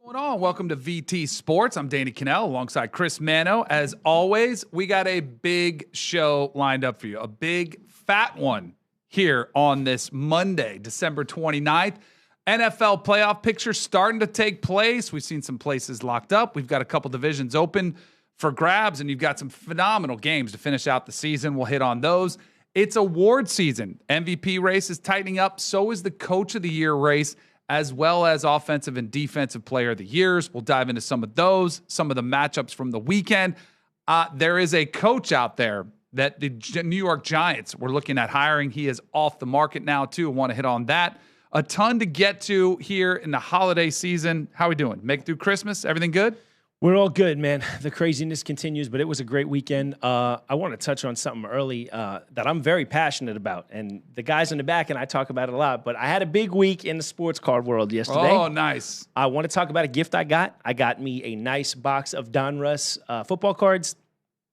What's going on? Welcome to VT Sports. I'm Danny Kanell alongside Chris Manno. As always, we got a big show lined up for you, a big fat one here on this Monday, December 29th. NFL playoff picture starting to take place. We've seen some places locked up. We've got a couple divisions open for grabs, and you've got some phenomenal games to finish out the season. We'll hit on those. It's award season. MVP race is tightening up. So is the Coach of the Year race, as well as Offensive and Defensive Player of the Years. We'll dive into some of those, some of the matchups from the weekend. There is a coach out there that the New York Giants were looking at hiring. He is off the market now, too. I want to hit on that. A ton to get to here in the holiday season. How are we doing? Make it through Christmas? Everything good? We're all good, man. The craziness continues, but it was a great weekend. I want to touch on something early that I'm very passionate about, and the guys in the back and I talk about it a lot, but I had a big week in the sports card world yesterday. Oh, nice. I want to talk about a gift I got. I got me a nice box of Donruss football cards,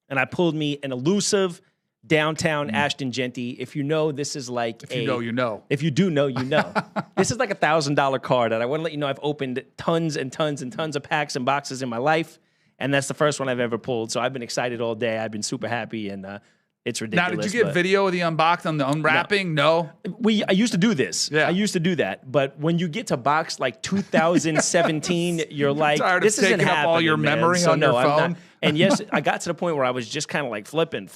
and I pulled me an elusive downtown Ashton Genty. If you know, this is like If you know, you know. If you do know, you know. This is like a $1,000 card, and I want to let you know I've opened tons and tons and tons of packs and boxes in my life, and that's the first one I've ever pulled. So I've been excited all day. I've been super happy, and it's ridiculous. Now, did you get video of the unboxing, the unwrapping? No. I used to do this. Yeah. I used to do that. But when you get to box like 2017, you're like, tired of this isn't taking up all happening, your man. memory So on your no, I'm phone? not. And yes, I got to the point where I was just kind of like flipping.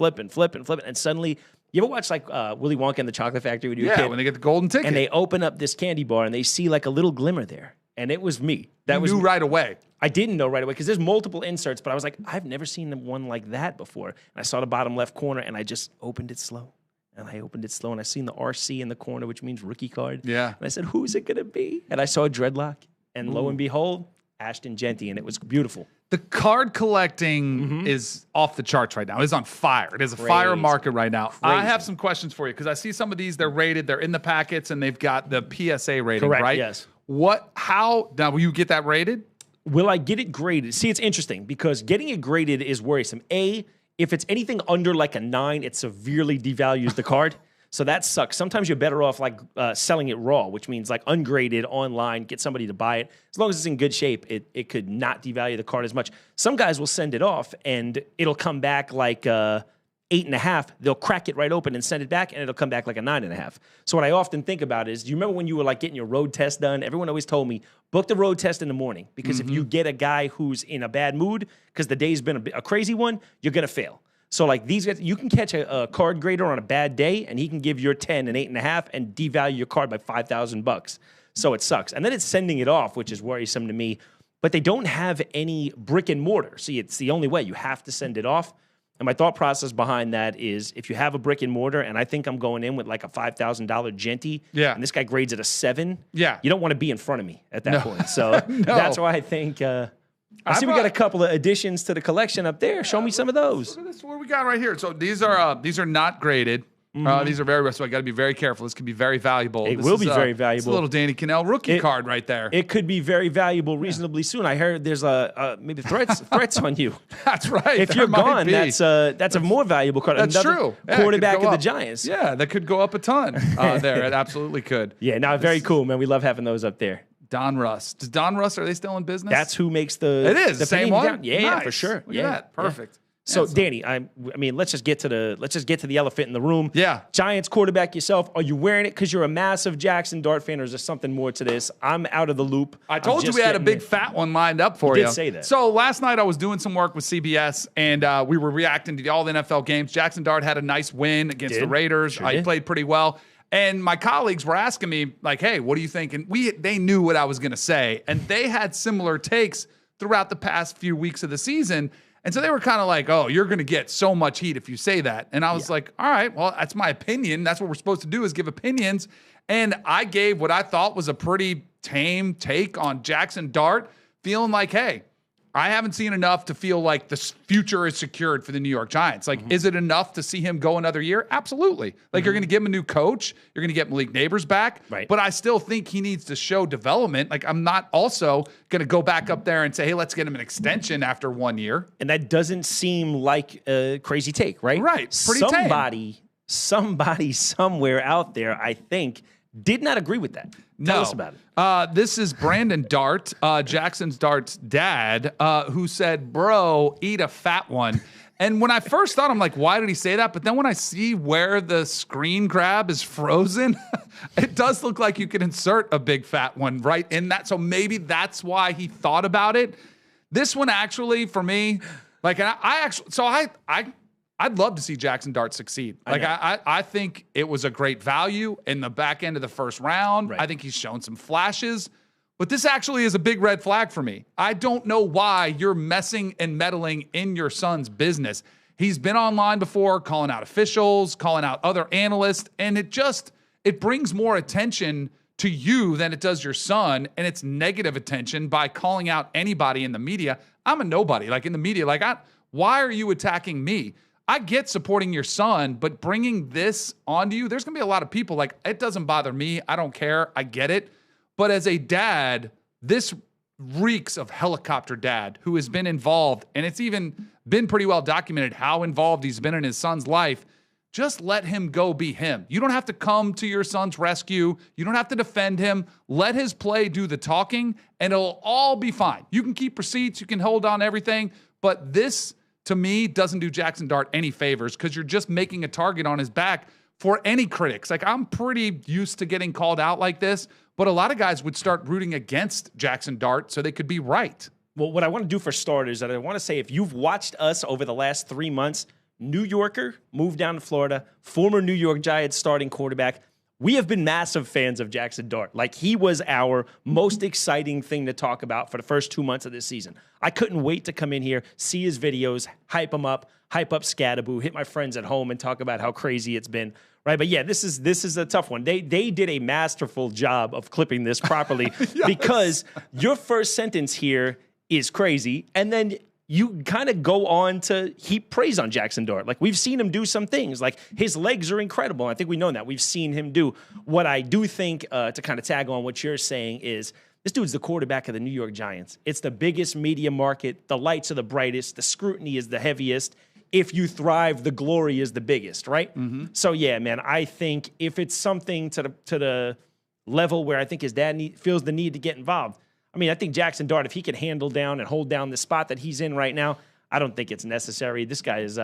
And suddenly, you ever watch like Willy Wonka and the Chocolate Factory when you were a Yeah, kid? when they get the golden ticket. And they open up this candy bar and they see like a little glimmer there. And it was me. That you was knew me. right away. I didn't know right away because there's multiple inserts, but I was like, I've never seen one like that before. And I saw the bottom left corner and I just opened it slow. And I seen the RC in the corner, which means rookie card. Yeah. And I said, who's it going to be? And I saw a dreadlock. And lo and behold, Ashton Genty. And it was beautiful. The card collecting is off the charts right now. It is on fire. It is a fire market right now. I have some questions for you because I see some of these, they're rated, they're in the packets, and they've got the PSA rating, Correct, right? yes. Now, will you get that rated? Will I get it graded? See, it's interesting because getting it graded is worrisome. If it's anything under like a 9, it severely devalues the card. So that sucks. Sometimes you're better off like selling it raw, which means like ungraded online, get somebody to buy it. As long as it's in good shape, it could not devalue the card as much. Some guys will send it off and it'll come back like 8.5. They'll crack it right open and send it back, and it'll come back like a 9.5. So what I often think about is, do you remember when you were like getting your road test done? Everyone always told me, book the road test in the morning because if you get a guy who's in a bad mood because the day's been a crazy one, you're going to fail. So like these guys, you can catch a card grader on a bad day, and he can give your 10 an 8.5 and devalue your card by $5,000. So it sucks. And then it's sending it off, which is worrisome to me. But they don't have any brick and mortar. See, it's the only way. You have to send it off. And my thought process behind that is if you have a brick and mortar, and I think I'm going in with like a $5,000 Genty, and this guy grades it a 7, you don't want to be in front of me at that point. So that's why I think I see we got a couple of additions to the collection up there. Show me some of those. Look at this, what we got right here. So these are not graded. These are very, so I got to be very careful. This can be very valuable. It will be very valuable. It's a little Danny Kanell rookie card right there. It could be very valuable reasonably soon. I heard there's maybe threats on you. That's right. If you're gone, that's a more valuable card. That's true. Quarterback of the Giants. Yeah, that could go up a ton there. It absolutely could. Yeah, no, very cool, man. We love having those up there. Donruss. Does Donruss, are they still in business? That's who makes the. It is the same one. Yeah, for sure. Look at that. Perfect. So, Danny, I mean, let's just get to the elephant in the room. Yeah. Giants quarterback yourself. Are you wearing it because you're a massive Jackson Dart fan, or is there something more to this? I'm out of the loop. I told you we had a big fat one lined up for you. You did say that. So last night I was doing some work with CBS, and we were reacting to all the NFL games. Jackson Dart had a nice win against the Raiders. He played pretty well. And my colleagues were asking me, like, hey, what do you think? And they knew what I was going to say. And they had similar takes throughout the past few weeks of the season. And so they were kind of like, oh, you're going to get so much heat if you say that. And I was like, all right, well, that's my opinion. That's what we're supposed to do, is give opinions. And I gave what I thought was a pretty tame take on Jackson Dart, feeling like, hey, I haven't seen enough to feel like the future is secured for the New York Giants. Like, is it enough to see him go another year? Absolutely. Like, you're going to give him a new coach. You're going to get Malik Neighbors back. Right. But I still think he needs to show development. Like, I'm not also going to go back up there and say, hey, let's get him an extension after 1 year. And that doesn't seem like a crazy take, right? Right. Pretty tame. Somebody somewhere out there, I think, did not agree with that. Tell us about it. This is Brandon Dart, Jackson Dart's dad, who said, bro, eat a fat one. And when I first thought, I'm like, why did he say that? But then when I see where the screen grab is frozen, it does look like you can insert a big fat one right in that. So maybe that's why he thought about it. This one actually, for me, like, I'd love to see Jackson Dart succeed. Like, I think it was a great value in the back end of the first round. Right. I think he's shown some flashes. But this actually is a big red flag for me. I don't know why you're messing and meddling in your son's business. He's been online before, calling out officials, calling out other analysts, and it brings more attention to you than it does your son, and it's negative attention by calling out anybody in the media. I'm a nobody, like in the media. Like, why are you attacking me? I get supporting your son, but bringing this onto you, there's going to be a lot of people like, it doesn't bother me. I don't care. I get it. But as a dad, this reeks of helicopter dad who has been involved, and it's even been pretty well documented how involved he's been in his son's life. Just let him go be him. You don't have to come to your son's rescue. You don't have to defend him. Let his play do the talking, and it'll all be fine. You can keep receipts. You can hold on everything. But this, to me, doesn't do Jackson Dart any favors because you're just making a target on his back for any critics. Like, I'm pretty used to getting called out like this, but a lot of guys would start rooting against Jackson Dart so they could be right. Well, what I want to do for starters is that I want to say, if you've watched us over the last 3 months, New Yorker, moved down to Florida, former New York Giants starting quarterback, we have been massive fans of Jackson Dart. Like, he was our most exciting thing to talk about for the first 2 months of this season. I couldn't wait to come in here, see his videos, hype up Scattaboo, hit my friends at home and talk about how crazy it's been. Right, but yeah, this is a tough one. They did a masterful job of clipping this properly yes. Because your first sentence here is crazy, and then you kind of go on to heap praise on Jackson Dart. Like, we've seen him do some things. Like, his legs are incredible. I think we know that. We've seen him do. What I do think, to kind of tag on what you're saying, is this dude's the quarterback of the New York Giants. It's the biggest media market. The lights are the brightest. The scrutiny is the heaviest. If you thrive, the glory is the biggest, right? Mm-hmm. So, yeah, man, I think if it's something to the level where I think his dad feels the need to get involved, I mean, I think Jackson Dart, if he could handle down and hold down the spot that he's in right now, I don't think it's necessary. This guy is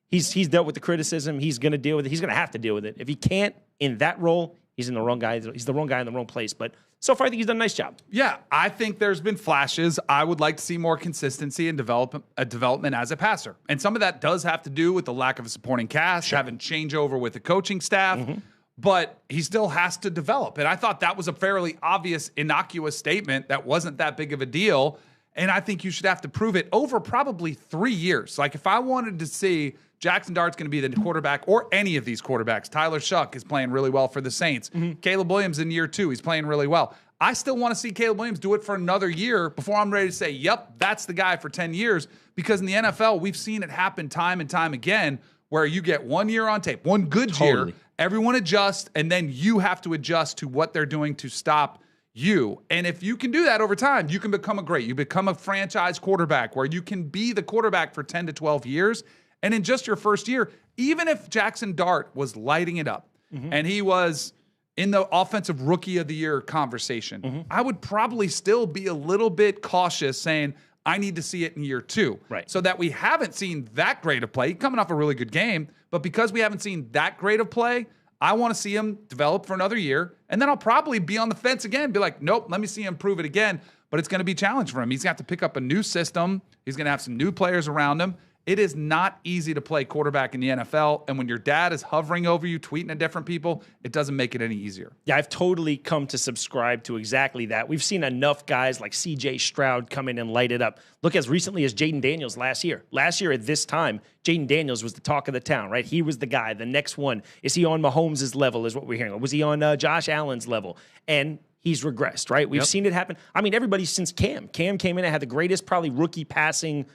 he's dealt with the criticism. He's going to deal with it. He's going to have to deal with it. If he can't in that role, he's the wrong guy in the wrong place. But so far, I think he's done a nice job. Yeah, I think there's been flashes. I would like to see more consistency and development as a passer. And some of that does have to do with the lack of a supporting cast, having changeover with the coaching staff. Mm-hmm. But he still has to develop. And I thought that was a fairly obvious, innocuous statement that wasn't that big of a deal. And I think you should have to prove it over probably 3 years. Like, if I wanted to see Jackson Dart's going to be the quarterback, or any of these quarterbacks, Tyler Shuck is playing really well for the Saints. Mm-hmm. Caleb Williams in year 2, he's playing really well. I still want to see Caleb Williams do it for another year before I'm ready to say, yep, that's the guy for 10 years. Because in the NFL, we've seen it happen time and time again where you get 1 year on tape, one good year, everyone adjusts, and then you have to adjust to what they're doing to stop you. And if you can do that over time, you can become you become a franchise quarterback where you can be the quarterback for 10 to 12 years. And in just your first year, even if Jackson Dart was lighting it up and he was in the offensive rookie of the year conversation, I would probably still be a little bit cautious saying, I need to see it in year 2. Right. So that we haven't seen that great of play, coming off a really good game, but because we haven't seen that great of play, I want to see him develop for another year, and then I'll probably be on the fence again, be like, nope, let me see him prove it again, but it's going to be a challenge for him. He's going to have to pick up a new system. He's going to have some new players around him. It is not easy to play quarterback in the NFL, and when your dad is hovering over you, tweeting at different people, it doesn't make it any easier. Yeah, I've totally come to subscribe to exactly that. We've seen enough guys like C.J. Stroud come in and light it up. Look, as recently as Jaden Daniels last year. Last year at this time, Jaden Daniels was the talk of the town, right? He was the guy. The next one. Is he on Mahomes' level is what we're hearing. Or was he on Josh Allen's level? And he's regressed, right? We've seen it happen. I mean, everybody since Cam. Cam came in and had the greatest probably rookie passing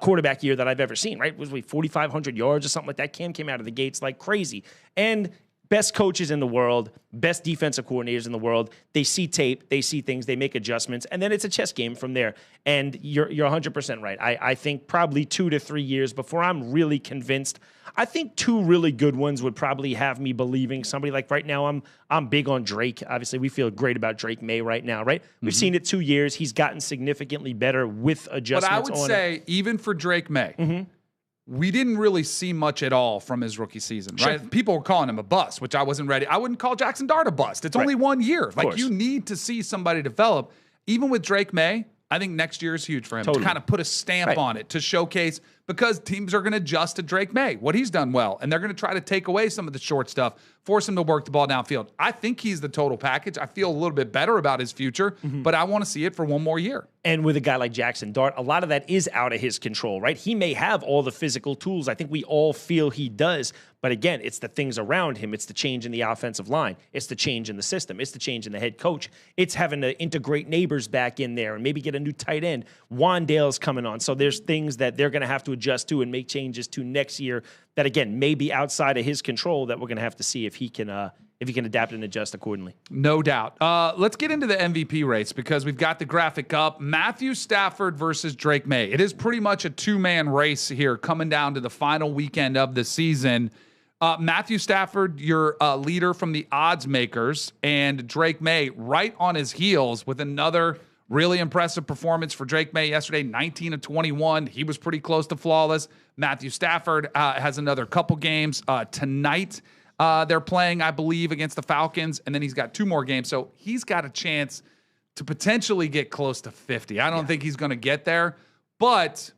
quarterback year that I've ever seen, right? Was we 4,500 yards or something like that? Cam came out of the gates like crazy. And best coaches in the world, best defensive coordinators in the world. They see tape, they see things, they make adjustments, and then it's a chess game from there. And you're 100% right. I think probably 2 to 3 years before I'm really convinced. I think 2 really good ones would probably have me believing somebody like right now. I'm big on Drake. Obviously, we feel great about Drake Maye right now, right? We've seen it 2 years. He's gotten significantly better with adjustments. But I would say even for Drake Maye. We didn't really see much at all from his rookie season, right? Sure. People were calling him a bust, which I wasn't ready. I wouldn't call Jackson Dart a bust. It's only 1 year. Like, you need to see somebody develop. Even with Drake Maye, I think next year is huge for him to kind of put a stamp on it, to showcase, because teams are going to adjust to Drake Maye, what he's done well, and they're going to try to take away some of the short stuff, force him to work the ball downfield. I think he's the total package. I feel a little bit better about his future, but I want to see it for 1 more year. And with a guy like Jackson Dart, a lot of that is out of his control, right? He may have all the physical tools. I think we all feel he does. But again, it's the things around him. It's the change in the offensive line. It's the change in the system. It's the change in the head coach. It's having to integrate neighbors back in there and maybe get a new tight end. Wandale's coming on. So there's things that they're going to have to adjust to and make changes to next year that, again, may be outside of his control, that we're going to have to see if he can adapt and adjust accordingly. No doubt. Let's get into the MVP race, because we've got the graphic up. Matthew Stafford versus Drake Maye. It is pretty much a 2-man race here coming down to the final weekend of the season. Matthew Stafford, your leader from the odds makers, and Drake Maye right on his heels with another really impressive performance for Drake Maye yesterday, 19 of 21. He was pretty close to flawless. Matthew Stafford has another couple games tonight. They're playing, I believe, against the Falcons, and then he's got 2 more games. So he's got a chance to potentially get close to 50. I don't think he's going to get there, but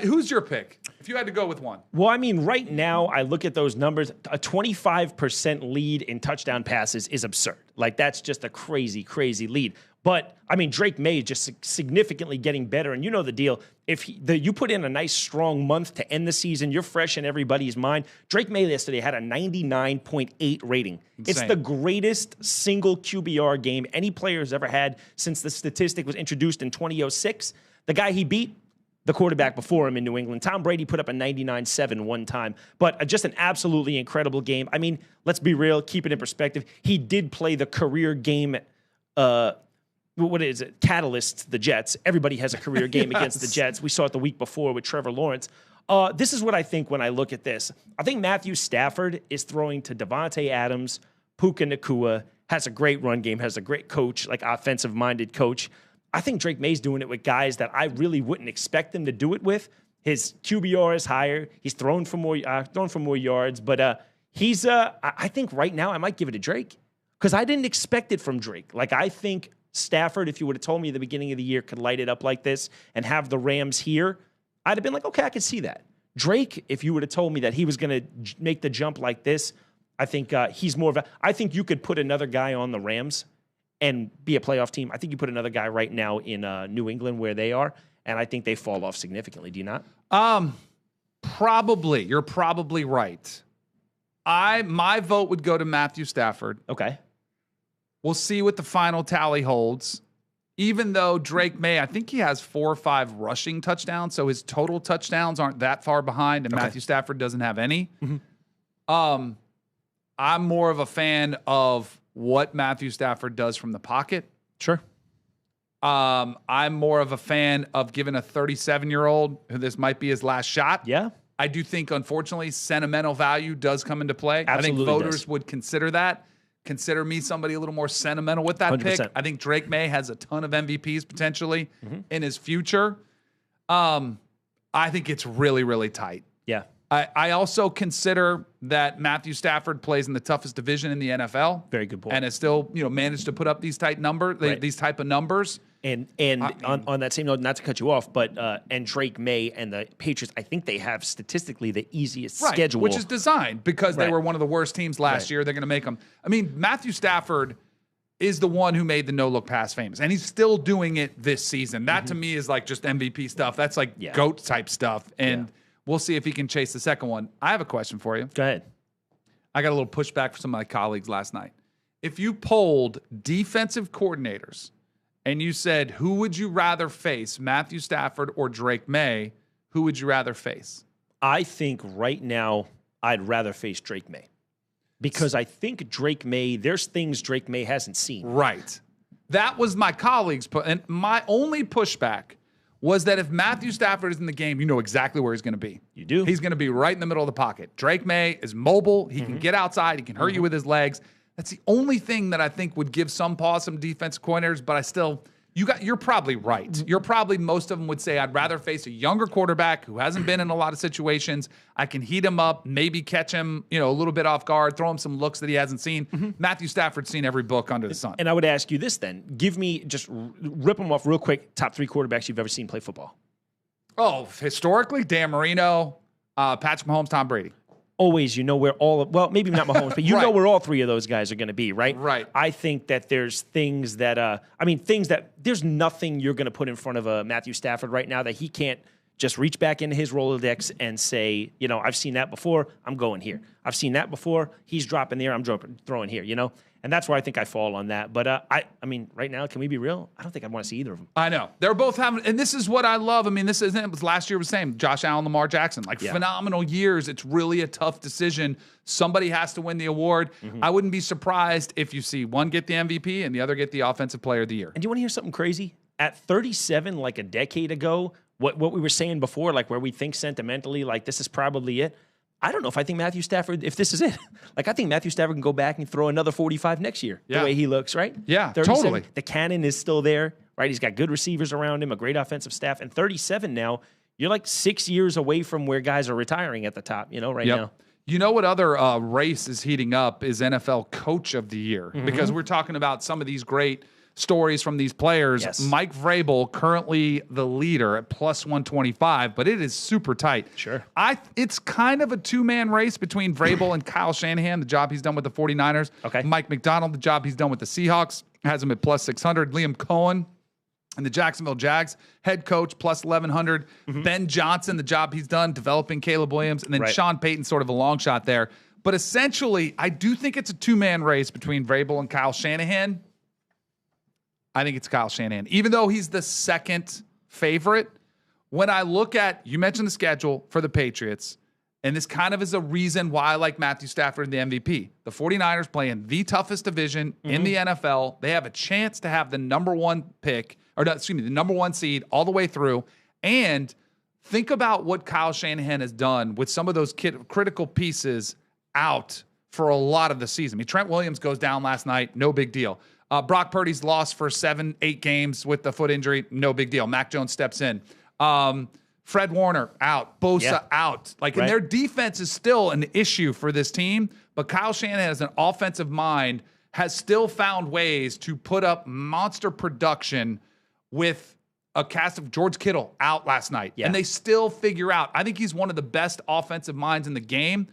who's your pick if you had to go with one? Well, I mean, right now, I look at those numbers. A 25% lead in touchdown passes is absurd. Like, that's just a crazy, crazy lead. But, I mean, Drake Maye is just significantly getting better. And you know the deal. If you put in a nice, strong month to end the season, you're fresh in everybody's mind. Drake Maye yesterday had a 99.8 rating. Insane. It's the greatest single QBR game any player has ever had since the statistic was introduced in 2006. The guy he beat, the quarterback before him in New England, Tom Brady, put up a 99.7 one time. But just an absolutely incredible game. I mean, let's be real, keep it in perspective. He did play the career game what is it? Catalyst, the Jets. Everybody has a career game against the Jets. We saw it the week before with Trevor Lawrence. This is what I think when I look at this. I think Matthew Stafford is throwing to Devontae Adams, Puka Nacua, has a great run game, has a great coach, like offensive-minded coach. I think Drake Maye's doing it with guys that I really wouldn't expect him to do it with. His QBR is higher. He's thrown for more yards. But I think right now I might give it to Drake, because I didn't expect it from Drake. Like, I think Stafford, if you would have told me at the beginning of the year, could light it up like this and have the Rams here, I'd have been like, okay, I could see that. Drake, if you would have told me that he was going to make the jump like this, I think he's more of a... I think you could put another guy on the Rams and be a playoff team. I think you put another guy right now in New England where they are, and I think they fall off significantly. Do you not? Probably. You're probably right. My vote would go to Matthew Stafford. Okay. We'll see what the final tally holds. Even though Drake Maye, I think he has 4 or 5 rushing touchdowns, so his total touchdowns aren't that far behind, and Matthew Stafford doesn't have any. I'm more of a fan of what Matthew Stafford does from the pocket. Sure. I'm more of a fan of giving a 37-year-old who this might be his last shot. Yeah. I do think, unfortunately, sentimental value does come into play. Absolutely. I think voters would consider that. Consider me somebody a little more sentimental with that 100%. Pick. I think Drake Maye has a ton of MVPs potentially in his future. I think it's really, really tight. Yeah. I also consider that Matthew Stafford plays in the toughest division in the NFL. Very good point. And has still, managed to put up these type of numbers. And on that same note, not to cut you off, but and Drake Maye and the Patriots, I think they have statistically the easiest schedule. Which is designed because they were one of the worst teams last year. They're going to make them. I mean, Matthew Stafford is the one who made the no-look pass famous, and he's still doing it this season. That, to me, is like just MVP stuff. That's like GOAT-type stuff, and we'll see if he can chase the second one. I have a question for you. Go ahead. I got a little pushback from some of my colleagues last night. If you polled defensive coordinators and you said, who would you rather face, Matthew Stafford or Drake Maye, who would you rather face? I think right now I'd rather face Drake Maye. Because I think Drake Maye, there's things Drake Maye hasn't seen. Right. That was my colleagues' and my only pushback was that if Matthew Stafford is in the game, you know exactly where he's going to be. You do. He's going to be right in the middle of the pocket. Drake Maye is mobile. He can get outside. He can hurt you with his legs. That's the only thing that I think would give some pause, some defensive coordinators, but I still... You're probably right. You're probably, most of them would say, I'd rather face a younger quarterback who hasn't been in a lot of situations. I can heat him up, maybe catch him, a little bit off guard, throw him some looks that he hasn't seen. Matthew Stafford's seen every book under the sun. And I would ask you this then. Give me, just rip them off real quick, top 3 quarterbacks you've ever seen play football. Oh, historically, Dan Marino, Patrick Mahomes, Tom Brady. Always, where maybe not Mahomes, but you know where all 3 of those guys are going to be, right? Right. I think that there's things that, there's nothing you're going to put in front of a Matthew Stafford right now that he can't just reach back into his Rolodex and say, I've seen that before, I'm going here. I've seen that before, he's dropping there, I'm throwing here, And that's where I think I fall on that. But, right now, can we be real? I don't think I'd want to see either of them. I know. They're both having, and this is what I love. This isn't, it was last year was the same. Josh Allen, Lamar Jackson, phenomenal years. It's really a tough decision. Somebody has to win the award. I wouldn't be surprised if you see one get the MVP and the other get the Offensive Player of the Year. And do you want to hear something crazy? At 37, like a decade ago, what we were saying before, like where we think sentimentally, like this is probably it. I don't know if I think Matthew Stafford, if this is it. I think Matthew Stafford can go back and throw another 45 next year, the way he looks, right? Yeah, totally. The cannon is still there, right? He's got good receivers around him, a great offensive staff. And 37 now, you're like 6 years away from where guys are retiring at the top, right now. You know what other race is heating up is NFL Coach of the Year. Because we're talking about some of these great stories from these players. Yes. Mike Vrabel, currently the leader at plus 125, but it is super tight. Sure. It's kind of a two-man race between Vrabel and Kyle Shanahan, the job he's done with the 49ers. Okay. Mike McDonald, the job he's done with the Seahawks, has him at plus 600. Liam Cohen and the Jacksonville Jags, head coach, plus 1,100. Ben Johnson, the job he's done developing Caleb Williams, and then Sean Payton, sort of a long shot there. But essentially, I do think it's a two-man race between Vrabel and Kyle Shanahan. I think it's Kyle Shanahan. Even though he's the second favorite, when I look at, you mentioned the schedule for the Patriots, and this kind of is a reason why I like Matthew Stafford in the MVP. The 49ers play in the toughest division in the NFL. They have a chance to have the number 1 pick, the number 1 seed all the way through. And think about what Kyle Shanahan has done with some of those critical pieces out for a lot of the season. Trent Williams goes down last night, no big deal. Brock Purdy's lost for 7-8 games with the foot injury, no big deal. Mac Jones steps in. Fred Warner out, Bosa out. And their defense is still an issue for this team, but Kyle Shanahan, as an offensive mind, has still found ways to put up monster production with a cast of George Kittle out last night. And they still figure out. I think he's one of the best offensive minds in the game.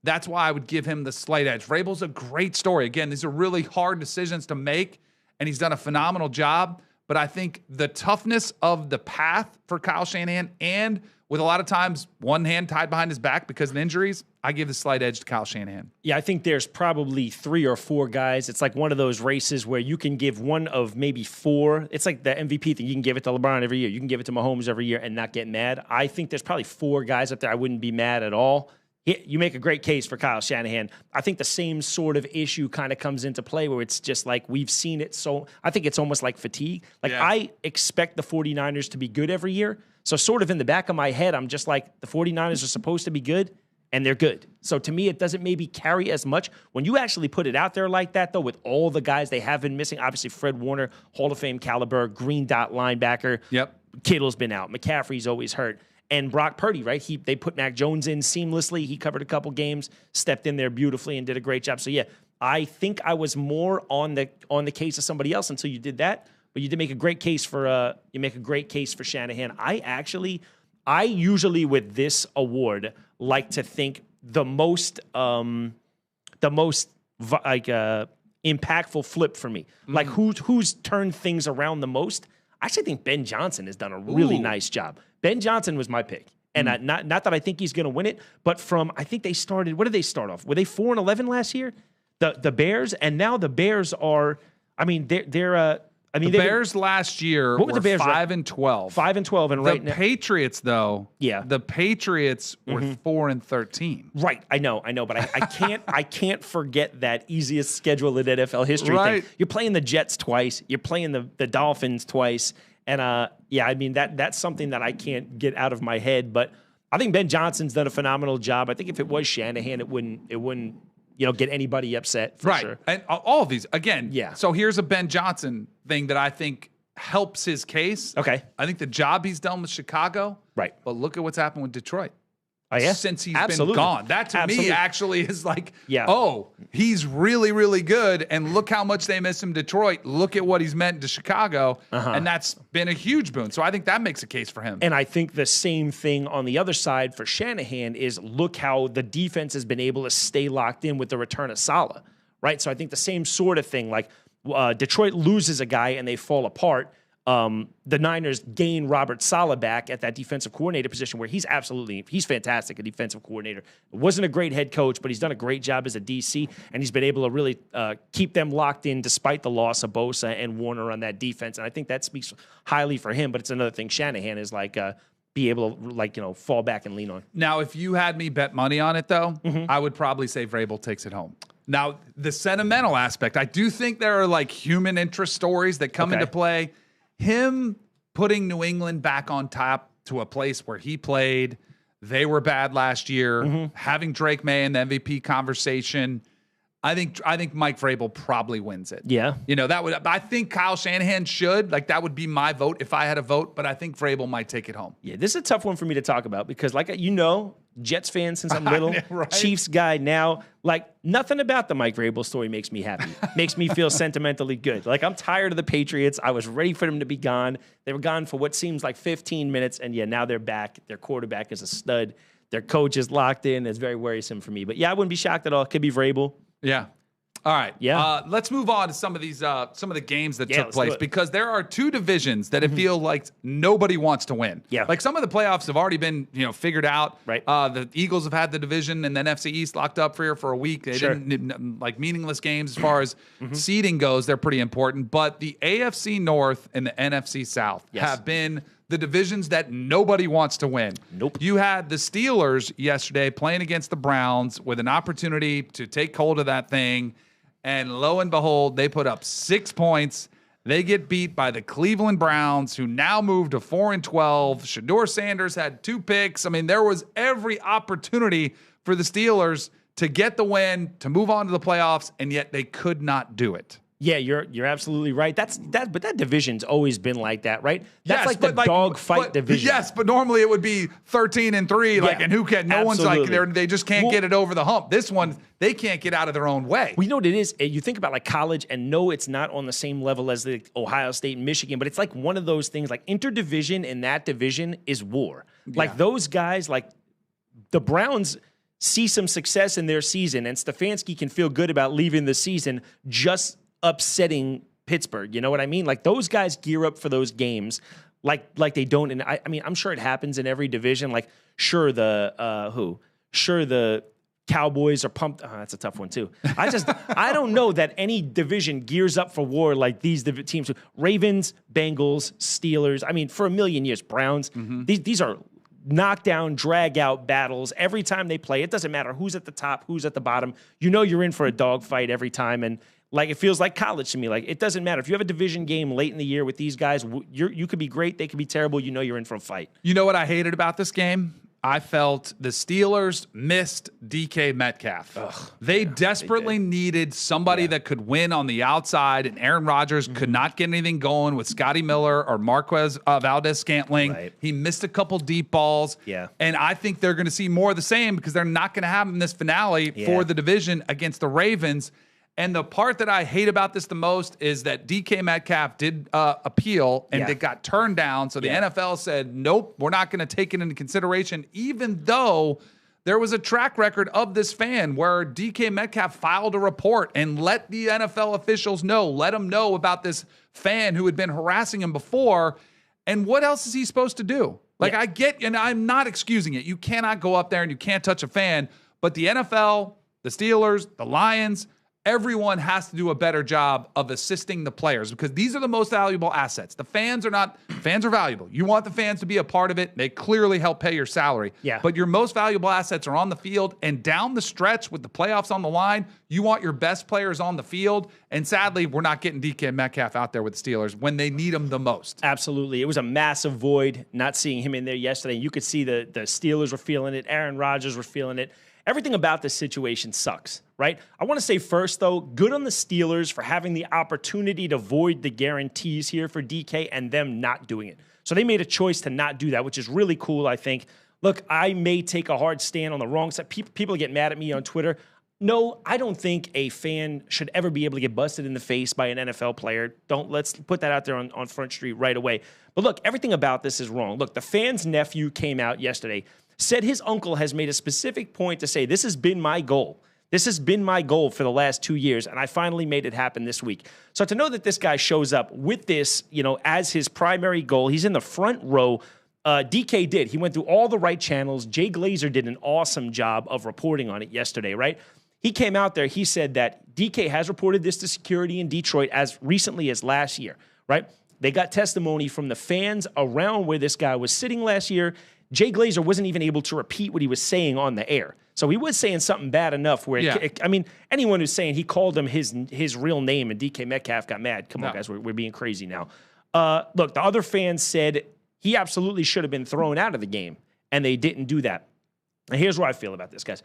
That's why I would give him the slight edge. Vrabel's a great story. Again, these are really hard decisions to make, and he's done a phenomenal job. But I think the toughness of the path for Kyle Shanahan, and with a lot of times one hand tied behind his back because of injuries, I give the slight edge to Kyle Shanahan. Yeah, I think there's probably 3 or 4 guys. It's like one of those races where you can give one of maybe 4. It's like the MVP thing. You can give it to LeBron every year. You can give it to Mahomes every year and not get mad. I think there's probably 4 guys up there I wouldn't be mad at all. You make a great case for Kyle Shanahan. I think the same sort of issue kind of comes into play where it's just like we've seen it. So I think it's almost like fatigue. I expect the 49ers to be good every year. So sort of in the back of my head, I'm just like, the 49ers are supposed to be good, and they're good. So to me, it doesn't maybe carry as much. When you actually put it out there like that, though, with all the guys they have been missing, obviously Fred Warner, Hall of Fame caliber, green dot linebacker. Yep. Kittle's been out. McCaffrey's always hurt. And Brock Purdy, right? They put Mac Jones in seamlessly. He covered a couple games, stepped in there beautifully, and did a great job. So yeah, I think I was more on the case of somebody else until you did that. But you did make a great case for Shanahan. I usually with this award like to think the most impactful flip for me, like who's turned things around the most. I actually think Ben Johnson has done a really nice job. Ben Johnson was my pick. And not that I think he's going to win it, but I think they started, what did they start off? Were they 4-11 last year? The Bears, and now the Bears are, they're I mean, the Bears last year were 5-12. 5-12, and right now, the Patriots, though, yeah, the Patriots were 4-13. Right, I know, but I can't forget that easiest schedule in NFL history. Right. Thing. You're playing the Jets twice, you're playing the Dolphins twice, and yeah, I mean that's something that I can't get out of my head. But I think Ben Johnson's done a phenomenal job. I think if it was Shanahan, it wouldn't get anybody upset for sure. And all of these again. Yeah. So here's a Ben Johnson thing that I think helps his case. Okay. I think the job he's done with Chicago. Right. But look at what's happened with Detroit. Oh, yeah? Since he's been gone. That to me actually is like, yeah. Oh, he's really, really good. And look how much they miss him, Detroit. Look at what he's meant to Chicago. And that's been a huge boon. So I think that makes a case for him. And I think the same thing on the other side for Shanahan is look how the defense has been able to stay locked in with the return of Saleh, right? So I think the same sort of thing, like Detroit loses a guy and they fall apart. The Niners gain Robert Saleh back at that defensive coordinator position where he's fantastic, a defensive coordinator. Wasn't a great head coach, but he's done a great job as a DC, and he's been able to really keep them locked in despite the loss of Bosa and Warner on that defense. And I think that speaks highly for him, but it's another thing Shanahan is like be able to fall back and lean on. Now, if you had me bet money on it, though, I would probably say Vrabel takes it home. Now, the sentimental aspect, I do think there are like human interest stories that come into play. Him putting New England back on top to a place where he played, they were bad last year, having Drake Maye in the MVP conversation. I think Mike Vrabel probably wins it. Yeah. I think Kyle Shanahan should. Like, that would be my vote if I had a vote, but I think Vrabel might take it home. Yeah, this is a tough one for me to talk about because, Jets fan since I'm little, right? Chiefs guy now. Like, nothing about the Mike Vrabel story makes me happy. Makes me feel sentimentally good. Like, I'm tired of the Patriots. I was ready for them to be gone. They were gone for what seems like 15 minutes, and now they're back. Their quarterback is a stud. Their coach is locked in. It's very worrisome for me. But, I wouldn't be shocked at all. It could be Vrabel. Yeah. All right. Yeah. Let's move on to some of these, some of the games that took place because there are two divisions that it feels like nobody wants to win. Yeah. Like some of the playoffs have already been, figured out. Right. The Eagles have had the division and then NFC East locked up for a week. They didn't like meaningless games as far as seeding goes. They're pretty important, but the AFC North and the NFC South have been the divisions that nobody wants to win. Nope. You had the Steelers yesterday playing against the Browns with an opportunity to take hold of that thing. And lo and behold, they put up 6 points. They get beat by the Cleveland Browns, who now moved to 4-12. Shedeur Sanders had 2 picks. I mean, there was every opportunity for the Steelers to get the win, to move on to the playoffs, and yet they could not do it. Yeah, you're absolutely right. But that division's always been like that, right? That's like the dogfight division. Yes, but normally it would be 13-3, and who can? No one's like they just can't get it over the hump. This one, they can't get out of their own way. We know what it is. You think about like college, and no, it's not on the same level as the Ohio State and Michigan, but it's like one of those things. Like interdivision in that division is war. Like those guys, like the Browns see some success in their season, and Stefanski can feel good about leaving the season just upsetting Pittsburgh. You know what I mean? Like those guys gear up for those games like they don't. And I mean, I'm sure it happens in every division. Like sure the Cowboys are pumped. That's a tough one too. I don't know that any division gears up for war like these teams. Ravens, Bengals, Steelers. I mean, for a million years, Browns. These are knockdown, drag out battles every time they play. It doesn't matter who's at the top, who's at the bottom. You're in for a dogfight every time. And like it feels like college to me. Like it doesn't matter if you have a division game late in the year with these guys. You could be great, they could be terrible. You're in for a fight. You know what I hated about this game? I felt the Steelers missed DK Metcalf. They desperately needed somebody that could win on the outside, and Aaron Rodgers could not get anything going with Scotty Miller or Marquez Valdez-Scantling. Right. He missed a couple deep balls. Yeah. And I think they're going to see more of the same because they're not going to have him in this finale for the division against the Ravens. And the part that I hate about this the most is that DK Metcalf did appeal, and it got turned down. So the NFL said, nope, we're not going to take it into consideration, even though there was a track record of this fan where DK Metcalf filed a report and let the NFL officials know, let them know about this fan who had been harassing him before. And what else is he supposed to do? Like, I get, and I'm not excusing it. You cannot go up there and you can't touch a fan. But the NFL, the Steelers, the Lions, everyone has to do a better job of assisting the players because these are the most valuable assets. The fans are valuable. You want the fans to be a part of it. They clearly help pay your salary. Yeah. But your most valuable assets are on the field, and down the stretch with the playoffs on the line, you want your best players on the field. And sadly, we're not getting DK Metcalf out there with the Steelers when they need him the most. Absolutely. It was a massive void not seeing him in there yesterday. You could see the Steelers were feeling it. Aaron Rodgers were feeling it. Everything about this situation sucks, right? I want to say first, though, good on the Steelers for having the opportunity to void the guarantees here for DK and them not doing it. So they made a choice to not do that, which is really cool, I think. Look, I may take a hard stand on the wrong side. People get mad at me on Twitter. No, I don't think a fan should ever be able to get busted in the face by an NFL player. Let's put that out there on Front Street right away. But look, everything about this is wrong. Look, the fan's nephew came out yesterday, said his uncle has made a specific point to say, this has been my goal. This has been my goal for the last 2 years, and I finally made it happen this week. So to know that this guy shows up with this, as his primary goal, he's in the front row. DK did. He went through all the right channels. Jay Glazer did an awesome job of reporting on it yesterday, right? He came out there. He said that DK has reported this to security in Detroit as recently as last year, right? They got testimony from the fans around where this guy was sitting last year. Jay Glazer wasn't even able to repeat what he was saying on the air. So he was saying something bad enough where, anyone who's saying he called him his real name and DK Metcalf got mad. Come on, guys, we're being crazy now. Look, the other fans said he absolutely should have been thrown out of the game, and they didn't do that. And here's what I feel about this, guys.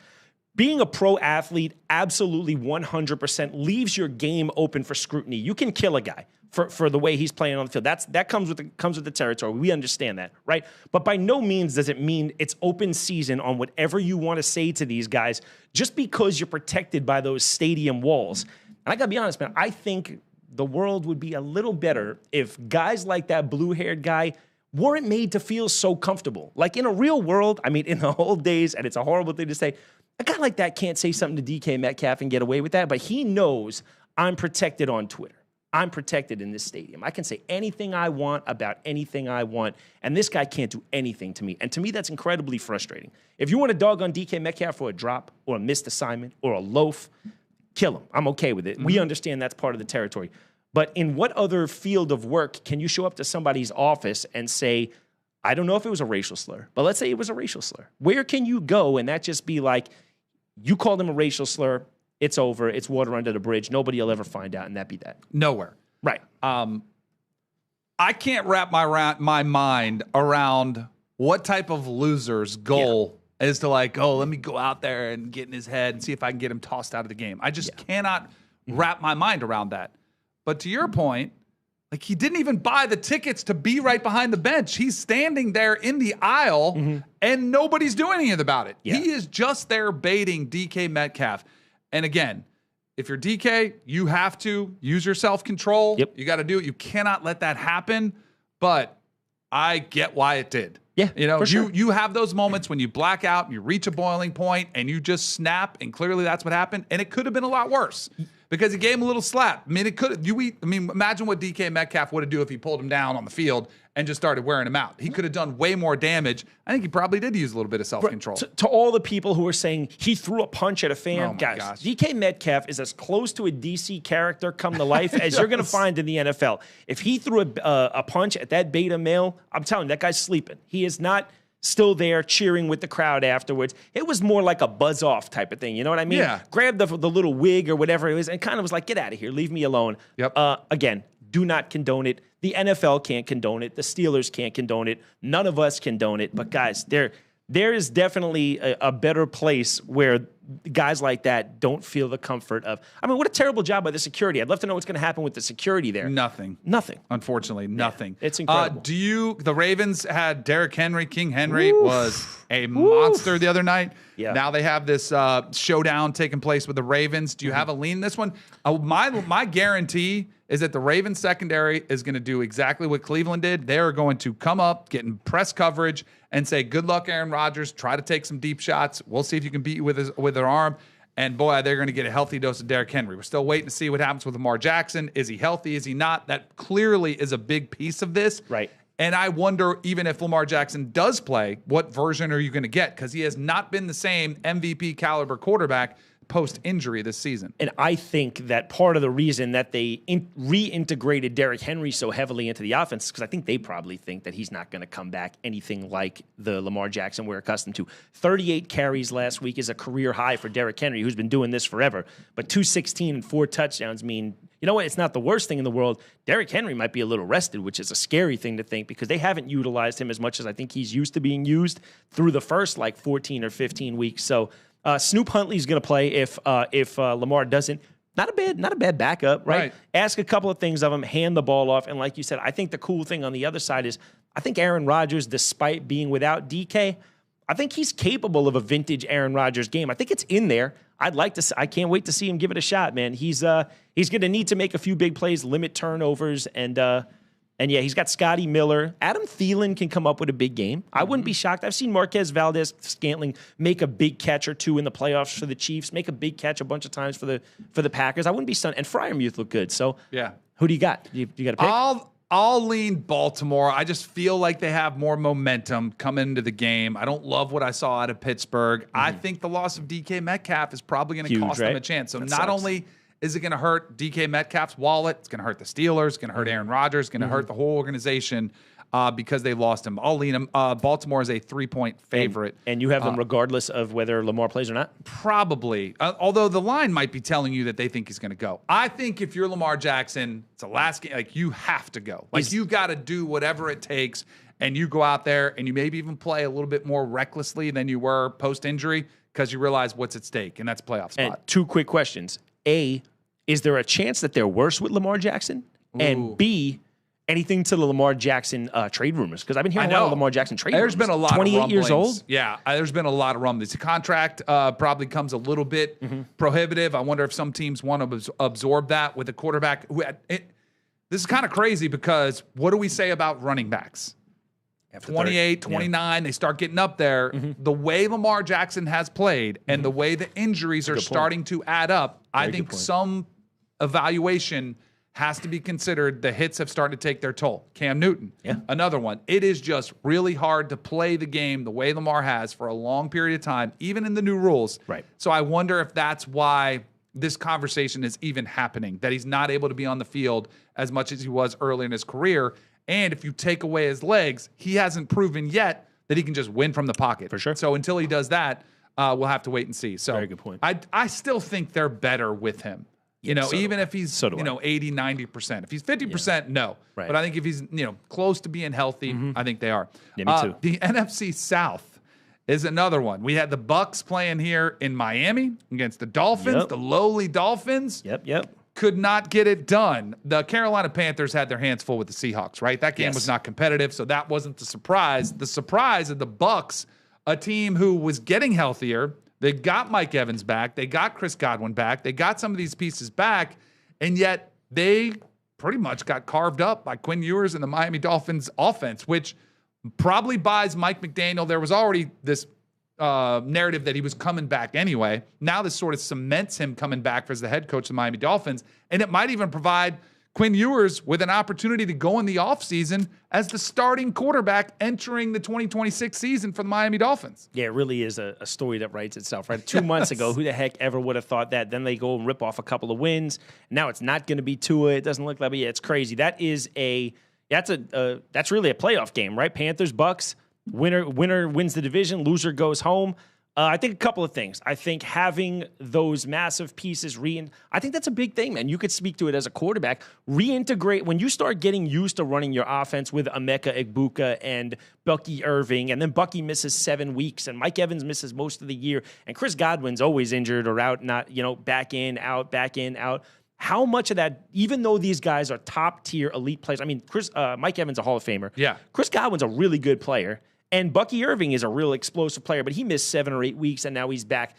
Being a pro athlete absolutely 100% leaves your game open for scrutiny. You can kill a guy for the way he's playing on the field. That comes with the territory. We understand that, right? But by no means does it mean it's open season on whatever you want to say to these guys just because you're protected by those stadium walls. And I got to be honest, man, I think the world would be a little better if guys like that blue-haired guy weren't made to feel so comfortable. Like in a real world, in the old days, and it's a horrible thing to say, a guy like that can't say something to DK Metcalf and get away with that, but he knows I'm protected on Twitter. I'm protected in this stadium. I can say anything I want about anything I want, and this guy can't do anything to me. And to me, that's incredibly frustrating. If you want to dog on DK Metcalf for a drop or a missed assignment or a loaf, kill him. I'm okay with it. Mm-hmm. We understand that's part of the territory. But in what other field of work can you show up to somebody's office and say, I don't know if it was a racial slur, but let's say it was a racial slur. Where can you go and that just be like, you called him a racial slur, it's over, it's water under the bridge, nobody will ever find out, and that be that. Nowhere. Right. I can't wrap my mind around what type of loser's goal is to let me go out there and get in his head and see if I can get him tossed out of the game. I just cannot wrap my mind around that. But to your point, he didn't even buy the tickets to be right behind the bench. He's standing there in the aisle, and nobody's doing anything about it. Yeah. He is just there baiting DK Metcalf. And again, if you're DK, you have to use your self-control. Yep. You got to do it. You cannot let that happen. But I get why it did. Yeah, for sure. You have those moments when you black out and you reach a boiling point and you just snap, and clearly that's what happened. And it could have been a lot worse because he gave him a little slap. Imagine what DK Metcalf would have done if he pulled him down on the field and just started wearing him out. He could have done way more damage. I think he probably did use a little bit of self-control. To all the people who are saying he threw a punch at a fan, guys, gosh. DK Metcalf is as close to a DC character come to life as you're going to find in the NFL. If he threw a punch at that beta male, I'm telling you, that guy's sleeping. He is not still there cheering with the crowd afterwards. It was more like a buzz-off type of thing. You know what I mean? Yeah. Grabbed the little wig or whatever it was and kind of was like, get out of here. Leave me alone. Yep. Again, do not condone it. The NFL can't condone it. The Steelers can't condone it. None of us condone it. But, guys, there is definitely a better place where guys like that don't feel the comfort of. What a terrible job by the security. I'd love to know what's going to happen with the security there. Nothing. Unfortunately, nothing. It's incredible. The Ravens had Derrick Henry. King Henry was a monster the other night. Yeah. Now they have this showdown taking place with the Ravens. Do you have a lean this one? My guarantee is that the Ravens secondary is going to do exactly what Cleveland did. They are going to come up, get in press coverage, and say, good luck, Aaron Rodgers. Try to take some deep shots. We'll see if you can beat you with their arm. And, boy, they're going to get a healthy dose of Derrick Henry. We're still waiting to see what happens with Lamar Jackson. Is he healthy? Is he not? That clearly is a big piece of this. Right. And I wonder, even if Lamar Jackson does play, what version are you going to get? Because he has not been the same MVP caliber quarterback post-injury this season. And I think that part of the reason that they reintegrated Derrick Henry so heavily into the offense is because I think they probably think that he's not going to come back anything like the Lamar Jackson we're accustomed to. 38 carries last week is a career high for Derrick Henry, who's been doing this forever. But 216 and 4 touchdowns mean, you know what, it's not the worst thing in the world. Derrick Henry might be a little rested, which is a scary thing to think because they haven't utilized him as much as I think he's used to being used through the first like 14 or 15 weeks. So Snoop Huntley's going to play if Lamar doesn't. Not a bad backup, right? Ask a couple of things of him, hand the ball off, and like you said, I think the cool thing on the other side is I think Aaron Rodgers, despite being without DK, I think he's capable of a vintage Aaron Rodgers game. I think it's in there. I can't wait to see him give it a shot, man. He's going to need to make a few big plays, limit turnovers, and yeah, he's got Scotty Miller. Adam Thielen can come up with a big game. I wouldn't be shocked. I've seen Marquez Valdez-Scantling make a big catch or two in the playoffs for the Chiefs, make a big catch a bunch of times for the Packers. I wouldn't be stunned. And Freiermuth looked good. So yeah, who do you got? You got a pick? I'll lean Baltimore. I just feel like they have more momentum coming into the game. I don't love what I saw out of Pittsburgh. I think the loss of DK Metcalf is probably going to cost them a chance. So not only is it going to hurt DK Metcalf's wallet, it's going to hurt the Steelers, it's going to hurt Aaron Rodgers, it's going to hurt the whole organization because they lost him. I'll lean him. Baltimore is a 3-point favorite. And you have them regardless of whether Lamar plays or not? Probably. Although the line might be telling you that they think he's going to go. I think if you're Lamar Jackson, it's the last game. Like, you have to go. Like, you've got to do whatever it takes, and you go out there and you maybe even play a little bit more recklessly than you were post-injury because you realize what's at stake, and that's playoff spot. And 2 quick questions. A, is there a chance that they're worse with Lamar Jackson? Ooh. And B, anything to the Lamar Jackson trade rumors? Because I've been hearing a lot of Lamar Jackson trade rumors. There's been a lot of rumblings. 28 years old? Yeah, there's been a lot of rumblings. The contract probably comes a little bit prohibitive. I wonder if some teams want to absorb that with a quarterback. This is kind of crazy because what do we say about running backs? After 28, 29, they start getting up there. The way Lamar Jackson has played and the way the injuries are starting to add up, I think some evaluation has to be considered. The hits have started to take their toll. Cam Newton, another one. It is just really hard to play the game the way Lamar has for a long period of time, even in the new rules. Right. So I wonder if that's why this conversation is even happening, that he's not able to be on the field as much as he was early in his career. And if you take away his legs, he hasn't proven yet that he can just win from the pocket. For sure. So until he does that, we'll have to wait and see. So very good point. I still think they're better with him. Even if he's 80, 90%. If he's 50%, no. Right. But I think if he's close to being healthy, I think they are. Yeah, me too. The NFC South is another one. We had the Bucs playing here in Miami against the Dolphins, the lowly Dolphins. Yep. Could not get it done. The Carolina Panthers had their hands full with the Seahawks, right? That game was not competitive, so that wasn't the surprise. The surprise of the Bucs, a team who was getting healthier. They got Mike Evans back. They got Chris Godwin back. They got some of these pieces back, and yet they pretty much got carved up by Quinn Ewers and the Miami Dolphins offense, which probably buys Mike McDaniel. There was already this narrative that he was coming back anyway. Now this sort of cements him coming back as the head coach of the Miami Dolphins, and it might even provide Quinn Ewers with an opportunity to go in the offseason as the starting quarterback entering the 2026 season for the Miami Dolphins. Yeah, it really is a story that writes itself, right? 2 months ago, who the heck ever would have thought that? Then they go and rip off a couple of wins. Now it's not going to be Tua. It doesn't look like it. Yeah, it's crazy. That's really a playoff game, right? Panthers, Bucks. Winner wins the division. Loser goes home. I think a couple of things. I think having those massive pieces I think that's a big thing, man. You could speak to it as a quarterback. Reintegrate when you start getting used to running your offense with Emeka Egbuka and Bucky Irving, and then Bucky misses 7 weeks, and Mike Evans misses most of the year, and Chris Godwin's always injured or out, not back in, out. How much of that, even though these guys are top-tier elite players, I mean, Mike Evans a Hall of Famer. Yeah. Chris Godwin's a really good player. And Bucky Irving is a real explosive player, but he missed 7 or 8 weeks, and now he's back.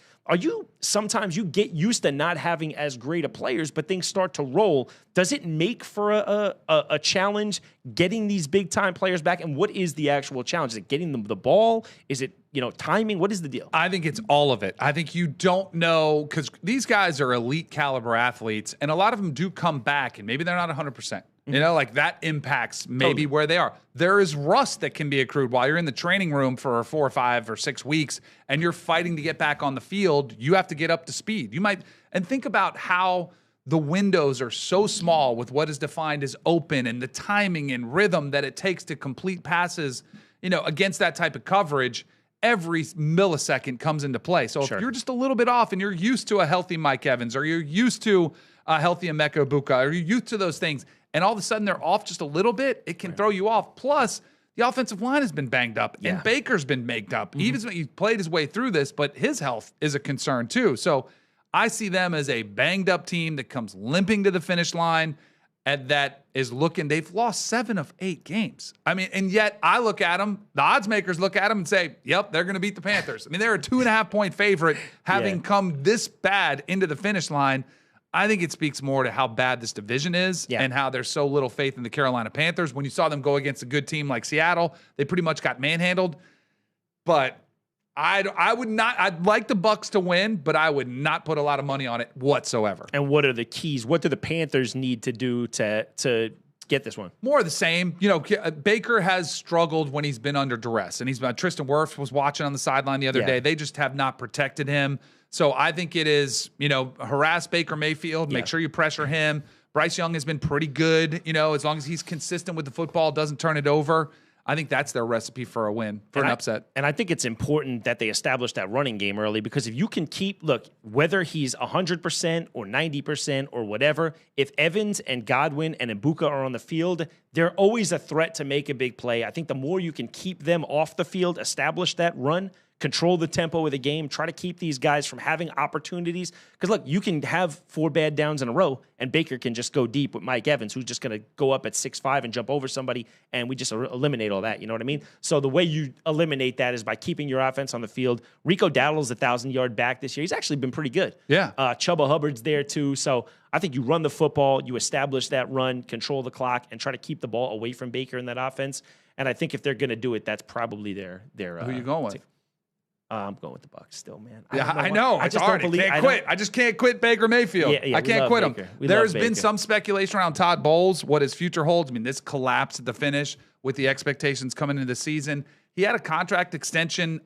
Sometimes you get used to not having as great of players, but things start to roll. Does it make for a challenge getting these big-time players back? And what is the actual challenge? Is it getting them the ball? Is it, timing? What is the deal? I think it's all of it. I think you don't know, because these guys are elite caliber athletes, and a lot of them do come back, and maybe they're not 100%. Like that impacts maybe where they are. There is rust that can be accrued while you're in the training room for 4 or 5 or 6 weeks, and you're fighting to get back on the field. You have to get up to speed. And think about how the windows are so small with what is defined as open and the timing and rhythm that it takes to complete passes, against that type of coverage. Every millisecond comes into play. So if you're just a little bit off and you're used to a healthy Mike Evans, or you're used to a healthy Emeka Egbuka, or you're used to those things, and all of a sudden they're off just a little bit, it can throw you off. Plus, the offensive line has been banged up, and Baker's been baked up. Even he's played his way through this, but his health is a concern too. So I see them as a banged up team that comes limping to the finish line, and that is looking, they've lost 7 of 8 games. And yet I look at them, the odds makers look at them and say, yep, they're going to beat the Panthers. They're a 2.5-point favorite having come this bad into the finish line. I think it speaks more to how bad this division is and how there's so little faith in the Carolina Panthers. When you saw them go against a good team like Seattle, they pretty much got manhandled. But I would not. I'd like the Bucs to win, but I would not put a lot of money on it whatsoever. And what are the keys? What do the Panthers need to do to get this one? More of the same. Baker has struggled when he's been under duress, and Tristan Wirfs was watching on the sideline the other day. They just have not protected him. So I think it is, harass Baker Mayfield, make sure you pressure him. Bryce Young has been pretty good, as long as he's consistent with the football, doesn't turn it over. I think that's their recipe for a win, for an upset. And I think it's important that they establish that running game early, because if you can whether he's 100% or 90% or whatever, if Evans and Godwin and Egbuka are on the field, they're always a threat to make a big play. I think the more you can keep them off the field, establish that run, control the tempo of the game, try to keep these guys from having opportunities. Because, look, you can have 4 bad downs in a row, and Baker can just go deep with Mike Evans, who's just going to go up at 6'5" and jump over somebody, and we just eliminate all that. You know what I mean? So the way you eliminate that is by keeping your offense on the field. Rico Dowdle's a 1,000-yard back this year. He's actually been pretty good. Yeah. Chubba Hubbard's there, too. So I think you run the football, you establish that run, control the clock, and try to keep the ball away from Baker in that offense. And I think if they're going to do it, that's probably their Who are you going with? I'm going with the Bucs still, man. I know. I just don't believe. I just can't quit Baker Mayfield. I can't quit him. There's been some speculation around Todd Bowles, what his future holds. This collapse at the finish with the expectations coming into the season. He had a contract extension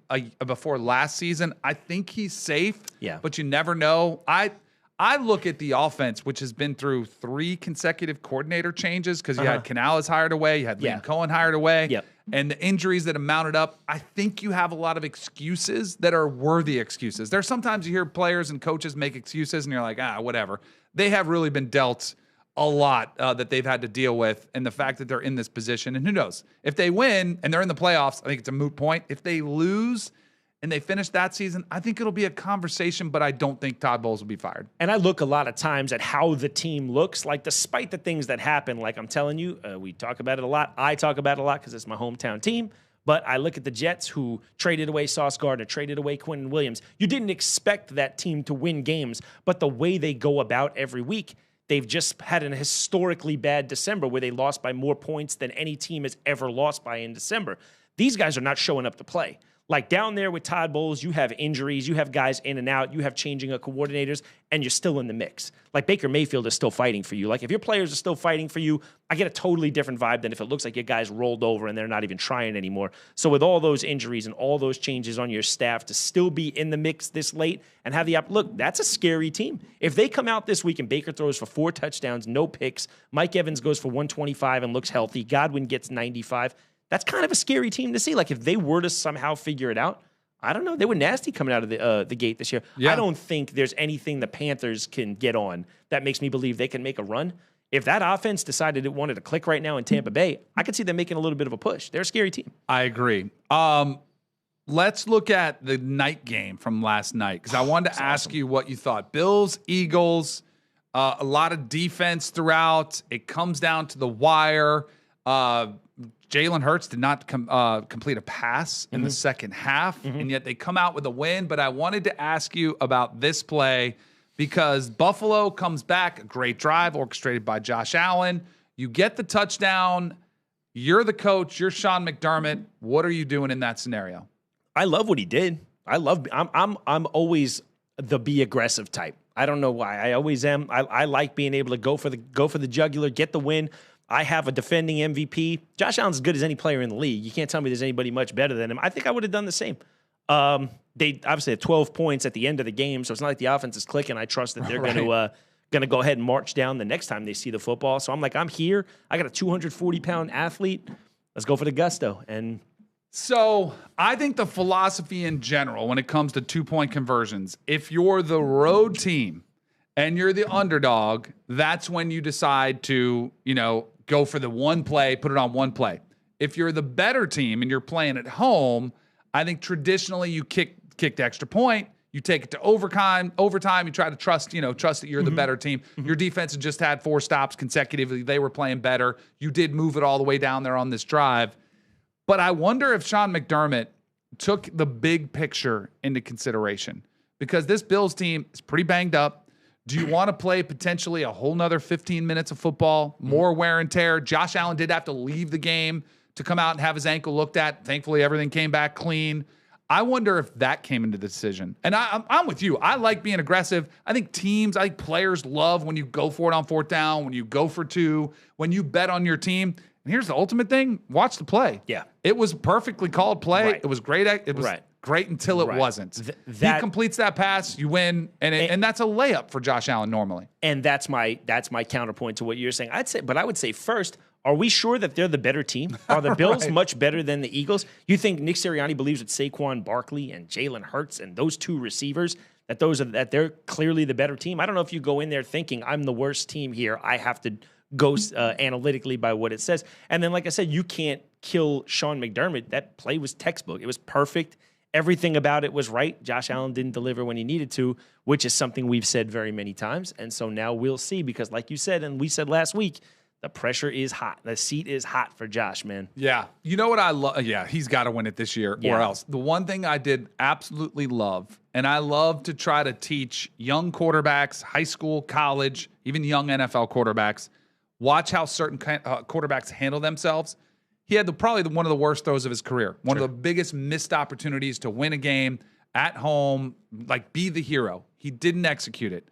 before last season. I think he's safe, but you never know. I look at the offense, which has been through 3 consecutive coordinator changes, because you had Kanell is hired away, you had Liam Cohen hired away, and the injuries that have mounted up. I think you have a lot of excuses that are worthy excuses. There's sometimes you hear players and coaches make excuses, and you're like, whatever. They have really been dealt a lot that they've had to deal with, and the fact that they're in this position. And who knows? If they win and they're in the playoffs, I think it's a moot point. If they lose and they finish that season, I think it'll be a conversation, but I don't think Todd Bowles will be fired. And I look a lot of times at how the team looks, like despite the things that happen, like I'm telling you, we talk about it a lot. I talk about it a lot because it's my hometown team. But I look at the Jets, who traded away Sauce Gardner, traded away Quentin Williams. You didn't expect that team to win games, but the way they go about every week, they've just had an historically bad December where they lost by more points than any team has ever lost by in December. These guys are not showing up to play. Like down there with Todd Bowles, you have injuries, you have guys in and out, you have changing of coordinators, and you're still in the mix. Like Baker Mayfield is still fighting for you. Like if your players are still fighting for you, I get a totally different vibe than if it looks like your guys rolled over and they're not even trying anymore. So with all those injuries and all those changes on your staff, to still be in the mix this late and have the look, that's a scary team. If they come out this week and Baker throws for 4 touchdowns, no picks, Mike Evans goes for 125 and looks healthy, Godwin gets 95, that's kind of a scary team to see. Like if they were to somehow figure it out, I don't know. They were nasty coming out of the gate this year. I don't think there's anything the Panthers can get on that makes me believe they can make a run. If that offense decided it wanted to click right now in Tampa Bay, I could see them making a little bit of a push. They're a scary team. I agree. Let's look at the night game from last night, because I wanted to ask you what you thought. Bills, Eagles, a lot of defense throughout. It comes down to the wire. Jalen Hurts did not complete a pass in the second half, and yet they come out with a win. But I wanted to ask you about this play, because Buffalo comes back, a great drive orchestrated by Josh Allen. You get the touchdown. You're the coach. You're Sean McDermott. What are you doing in that scenario? I love what he did. I'm always the be aggressive type. I don't know why. I always am. I like being able to go for the jugular, get the win. I have a defending MVP. Josh Allen's as good as any player in the league. You can't tell me there's anybody much better than him. I think I would have done the same. They obviously had 12 points at the end of the game, so it's not like the offense is clicking. I trust that they're going to go ahead and march down the next time they see the football. So I'm like, I'm here. I got a 240-pound athlete. Let's go for the gusto. And so I think the philosophy in general, when it comes to 2-point conversions, if you're the road team and you're the underdog, that's when you decide to, go for the one play, put it on one play. If you're the better team and you're playing at home, I think traditionally you kick the extra point, you take it to overtime, you try to trust that you're the better team. Your defense had just had 4 stops consecutively. They were playing better. You did move it all the way down there on this drive. But I wonder if Sean McDermott took the big picture into consideration, because this Bills team is pretty banged up. Do you want to play potentially a whole nother 15 minutes of football, more wear and tear? Josh Allen did have to leave the game to come out and have his ankle looked at. Thankfully, everything came back clean. I wonder if that came into the decision. And I'm with you. I like being aggressive. I think players love when you go for it on 4th down, when you go for 2, when you bet on your team. And here's the ultimate thing. Watch the play. Yeah. It was perfectly called play. Right. It was great. It was great until it wasn't. He completes that pass, you win, and that's a layup for Josh Allen normally. And that's my counterpoint to what you're saying. I would say first, are we sure that they're the better team? Are the Bills much better than the Eagles? You think Nick Sirianni believes that Saquon Barkley and Jalen Hurts and those 2 receivers, that they're clearly the better team? I don't know if you go in there thinking I'm the worst team here. I have to go analytically by what it says. And then, like I said, you can't kill Sean McDermott. That play was textbook. It was perfect. Everything about it was right. Josh Allen didn't deliver when he needed to, which is something we've said very many times. And so now we'll see, because like you said, and we said last week, the pressure is hot. The seat is hot for Josh, man. Yeah. You know what I love? Yeah, he's got to win it this year or else. The one thing I did absolutely love, and I love to try to teach young quarterbacks, high school, college, even young NFL quarterbacks, watch how certain quarterbacks handle themselves. He had probably one of the worst throws of his career. One of the biggest missed opportunities to win a game at home, like be the hero. He didn't execute it.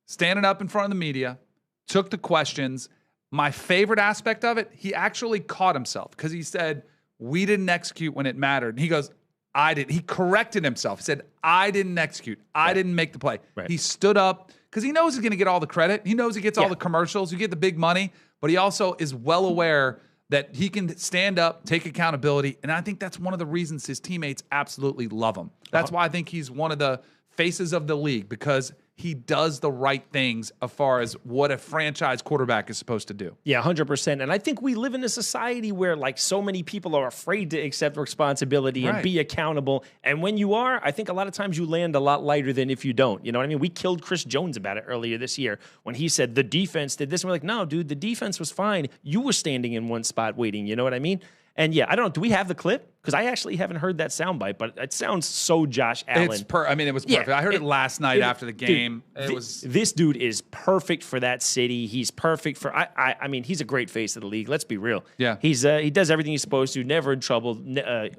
Standing up in front of the media, took the questions. My favorite aspect of it, he actually caught himself, because he said, we didn't execute when it mattered. And he goes, I did. He corrected himself. He said, I didn't execute. I didn't make the play. Right. He stood up because he knows he's going to get all the credit. He knows he gets all the commercials. You get the big money. But he also is well aware that he can stand up, take accountability. And I think that's one of the reasons his teammates absolutely love him. That's why I think he's one of the faces of the league, because he does the right things as far as what a franchise quarterback is supposed to do. Yeah, 100%. And I think we live in a society where, like, so many people are afraid to accept responsibility and be accountable. And when you are, I think a lot of times you land a lot lighter than if you don't. You know what I mean? We killed Chris Jones about it earlier this year when he said the defense did this. And we're like, no, dude, the defense was fine. You were standing in one spot waiting. You know what I mean? And yeah, I don't know. Do we have the clip? Because I actually haven't heard that soundbite, but it sounds so Josh Allen. It was perfect. I heard it last night after the game. Dude, this dude is perfect for that city. He's perfect for. I mean, he's a great face of the league. Let's be real. Yeah, he does everything he's supposed to. Never in trouble.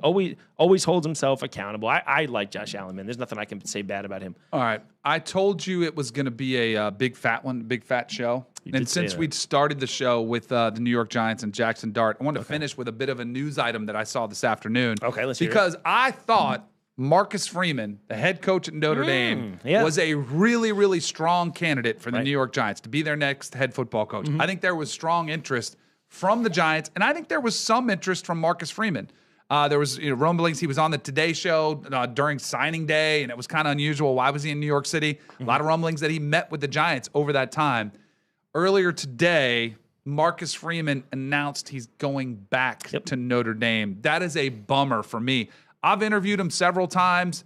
Always holds himself accountable. I like Josh Allen, man. There's nothing I can say bad about him. All right, I told you it was going to be a big fat show. And since we'd started the show with the New York Giants and Jackson Dart, I wanted to finish with a bit of a news item that I saw this afternoon. Okay, let's hear it. Because I thought Marcus Freeman, the head coach at Notre Dame, was a really, really strong candidate for the New York Giants to be their next head football coach. I think there was strong interest from the Giants, and I think there was some interest from Marcus Freeman. There was rumblings. He was on the Today Show during signing day, and it was kind of unusual. Why was he in New York City? A lot of rumblings that he met with the Giants over that time. Earlier today, Marcus Freeman announced he's going back to Notre Dame. That is a bummer for me. I've interviewed him several times.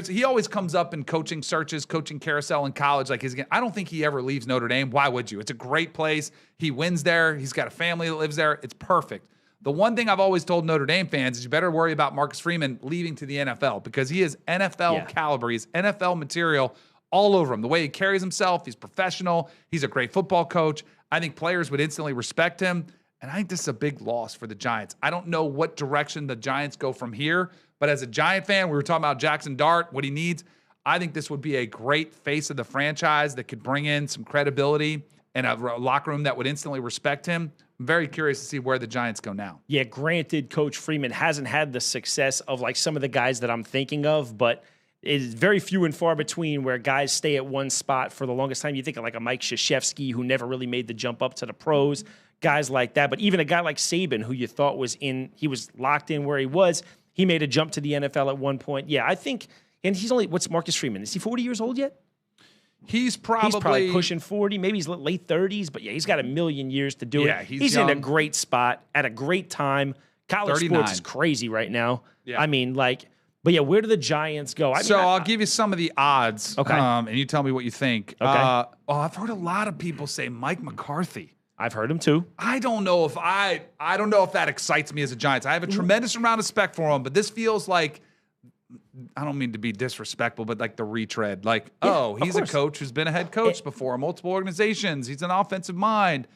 He always comes up in coaching searches, coaching carousel in college. I don't think he ever leaves Notre Dame. Why would you? It's a great place. He wins there. He's got a family that lives there. It's perfect. The one thing I've always told Notre Dame fans is you better worry about Marcus Freeman leaving to the NFL, because he is NFL caliber. He's NFL material all over him. The way he carries himself, he's professional. He's a great football coach. I think players would instantly respect him. And I think this is a big loss for the Giants. I don't know what direction the Giants go from here, But as a Giant fan, we were talking about Jackson Dart, what he needs. I think this would be a great face of the franchise that could bring in some credibility and a locker room that would instantly respect him. I'm very curious to see where the Giants go now. Yeah, granted, Coach Freeman hasn't had the success of like some of the guys that I'm thinking of, but it is very few and far between where guys stay at one spot for the longest time. You think of like a Mike Krzyzewski, who never really made the jump up to the pros, guys like that. But even a guy like Saban, who you thought he was locked in where he made a jump to the NFL at one point. Yeah, I think, and he's only, what's Marcus Freeman? Is he 40 years old yet? He's probably pushing 40. Maybe he's late 30s, but yeah, he's got a million years to do it. Yeah, he's in a great spot at a great time. College 39. Sports is crazy right now. Yeah. I mean, but yeah, where do the Giants go? I'll give you some of the odds, okay, and you tell me what you think. Okay. I've heard a lot of people say Mike McCarthy. I've heard him too. I don't know if that excites me as a Giants. I have a tremendous amount of respect for him, but this feels like, I don't mean to be disrespectful, but like the retread. Like, he's a coach who's been a head coach before, multiple organizations. He's an offensive mind.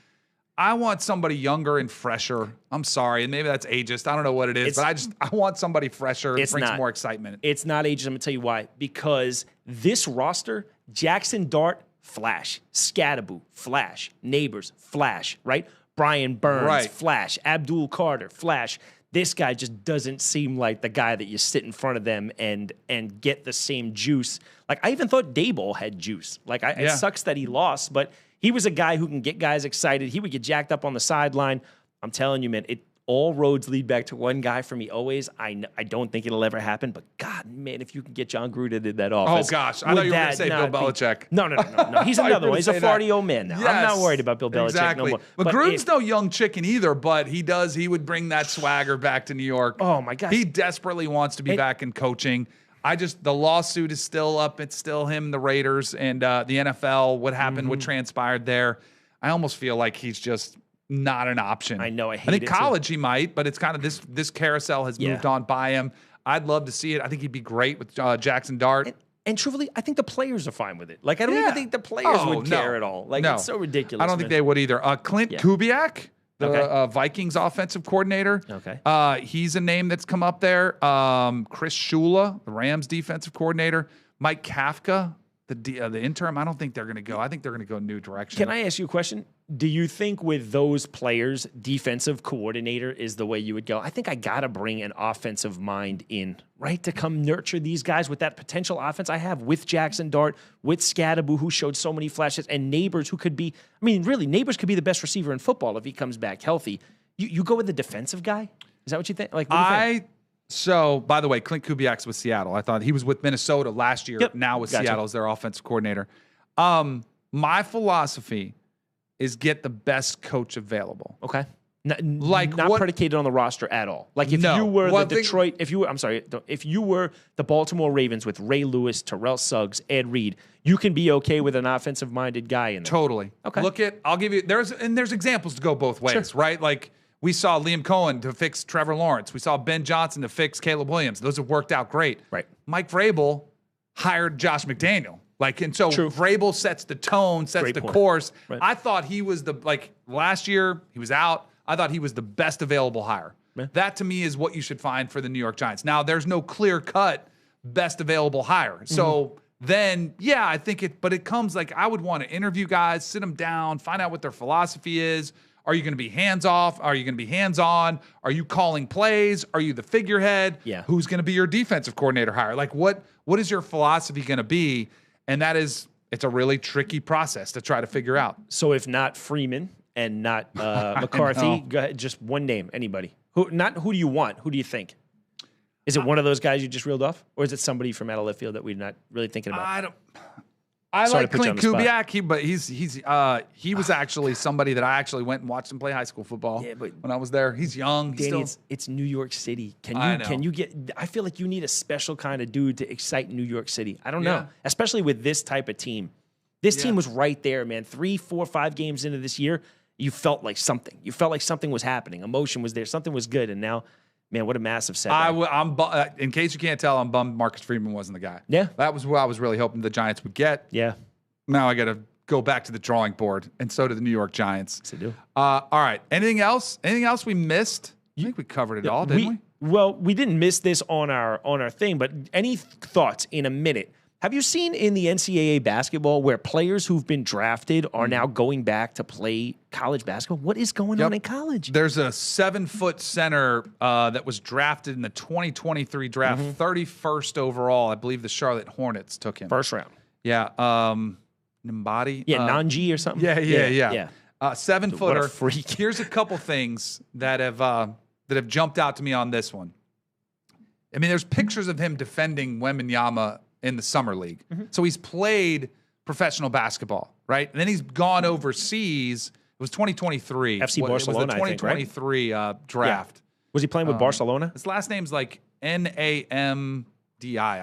I want somebody younger and fresher. I'm sorry, and maybe that's ageist. I don't know what it is, but I want somebody fresher that brings more excitement. It's not ageist. I'm going to tell you why. Because this roster, Jackson Dart, flash. Scadaboo, flash. Neighbors, flash, right? Brian Burns, flash. Abdul Carter, flash. This guy just doesn't seem like the guy that you sit in front of them and get the same juice. Like, I even thought Daboll had juice. Like, it sucks that he lost, but he was a guy who can get guys excited. He would get jacked up on the sideline. I'm telling you, man, all roads lead back to one guy for me always. I don't think it'll ever happen, but God, man, if you can get John Gruden in that office. Oh, gosh. I thought you were going to say Bill Belichick. No. He's another one. He's a farty old man now. Yes, I'm not worried about Bill Belichick no more. But Gruden's no young chicken either, but he would bring that swagger back to New York. Oh, my gosh. He desperately wants to be back in coaching. The lawsuit is still up. It's still him, the Raiders, and the NFL, what happened, what transpired there. I almost feel like he's just not an option. I know. I think college he might, but it's kind of this carousel has moved on by him. I'd love to see it. I think he'd be great with Jackson Dart. And truthfully, I think the players are fine with it. Like, I don't even think the players would care at all. Like, it's so ridiculous. I don't think they would either. Clint Kubiak, the Vikings offensive coordinator. Okay. He's a name that's come up there. Chris Shula, the Rams defensive coordinator. Mike Kafka, the interim. I don't think they're going to go. I think they're going to go a new direction. Can I ask you a question? Do you think with those players, defensive coordinator is the way you would go? I think I got to bring an offensive mind in, right, to come nurture these guys with that potential offense I have with Jackson Dart, with Scadaboo, who showed so many flashes, and Neighbors, who could be, I mean, really, Neighbors could be the best receiver in football if he comes back healthy. You go with the defensive guy? Is that what you think? Like, what do you think? So, by the way, Clint Kubiak's with Seattle. I thought he was with Minnesota last year. Yep. Now with Seattle as their offensive coordinator. My philosophy is get the best coach available. Okay. Not predicated on the roster at all. Like if you were if you were the Baltimore Ravens with Ray Lewis, Terrell Suggs, Ed Reed, you can be okay with an offensive-minded guy in there. Totally. Okay. I'll give you, there's examples to go both ways, right? Like we saw Liam Cohen to fix Trevor Lawrence. We saw Ben Johnson to fix Caleb Williams. Those have worked out great. Right. Mike Vrabel hired Josh McDaniel. And so Vrabel sets the tone, sets the course. Right. I thought he was last year, he was out. I thought he was the best available hire. Yeah. That to me is what you should find for the New York Giants. Now, there's no clear-cut best available hire. So then, I think but it comes I would want to interview guys, sit them down, find out what their philosophy is. Are you going to be hands-off? Are you going to be hands-on? Are you calling plays? Are you the figurehead? Yeah. Who's going to be your defensive coordinator hire? What is your philosophy going to be? And it's a really tricky process to try to figure out. So if not Freeman and not McCarthy, go ahead, just one name, anybody. Who do you want? Who do you think? Is it one of those guys you just reeled off? Or is it somebody from out of left field that we're not really thinking about? I like Clint Kubiak, he was actually somebody that I actually went and watched him play high school football when I was there. He's young. Danny, it's New York City. Can you get? I feel like you need a special kind of dude to excite New York City. I don't know, especially with this type of team. This team was right there, man. 3, 4, 5 games into this year, you felt like something. You felt like something was happening. Emotion was there. Something was good, and now. Man, what a massive setback. In case you can't tell, I'm bummed Marcus Freeman wasn't the guy. Yeah. That was what I was really hoping the Giants would get. Yeah. Now I got to go back to the drawing board, and so do the New York Giants. Yes, I do. All right. Anything else? Anything else we missed? I think we covered it all, didn't we? Well, we didn't miss this on our thing, but any thoughts in a minute? Have you seen in the NCAA basketball where players who've been drafted are now going back to play college basketball? What is going on in college? There's a 7-foot center that was drafted in the 2023 draft, 31st overall. I believe the Charlotte Hornets took him. First round. Yeah. Nambadi. Yeah, Nanji or something. Yeah. 7-footer. What a freak. Here's a couple things that have jumped out to me on this one. I mean, there's pictures of him defending Wembanyama in the summer league. So he's played professional basketball, right? And then he's gone overseas. It was 2023. FC Barcelona, it was the 2023 draft. Yeah. Was he playing with Barcelona? His last name's like Namdi.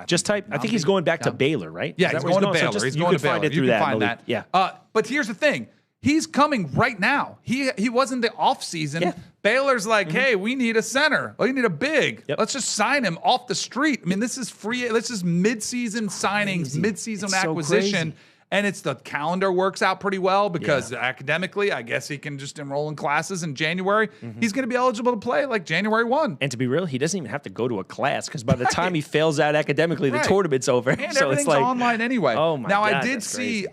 Just type. I think he's going back to Baylor, right? Yeah, he's going to Baylor. So he's you going can to Baylor. find it through you can that. find that. Yeah. But here's the thing. He's coming right now. He wasn't the off season. Yeah. Baylor's like, hey, we need a center. We need a big. Yep. Let's just sign him off the street. I mean, this is free. This is mid-season signings, mid-season acquisition. And it's the calendar works out pretty well because academically, I guess he can just enroll in classes in January. He's going to be eligible to play like January 1. And to be real, he doesn't even have to go to a class because by the time he fails out academically, the tournament's over. And so everything's it's like online anyway. Oh my now, God,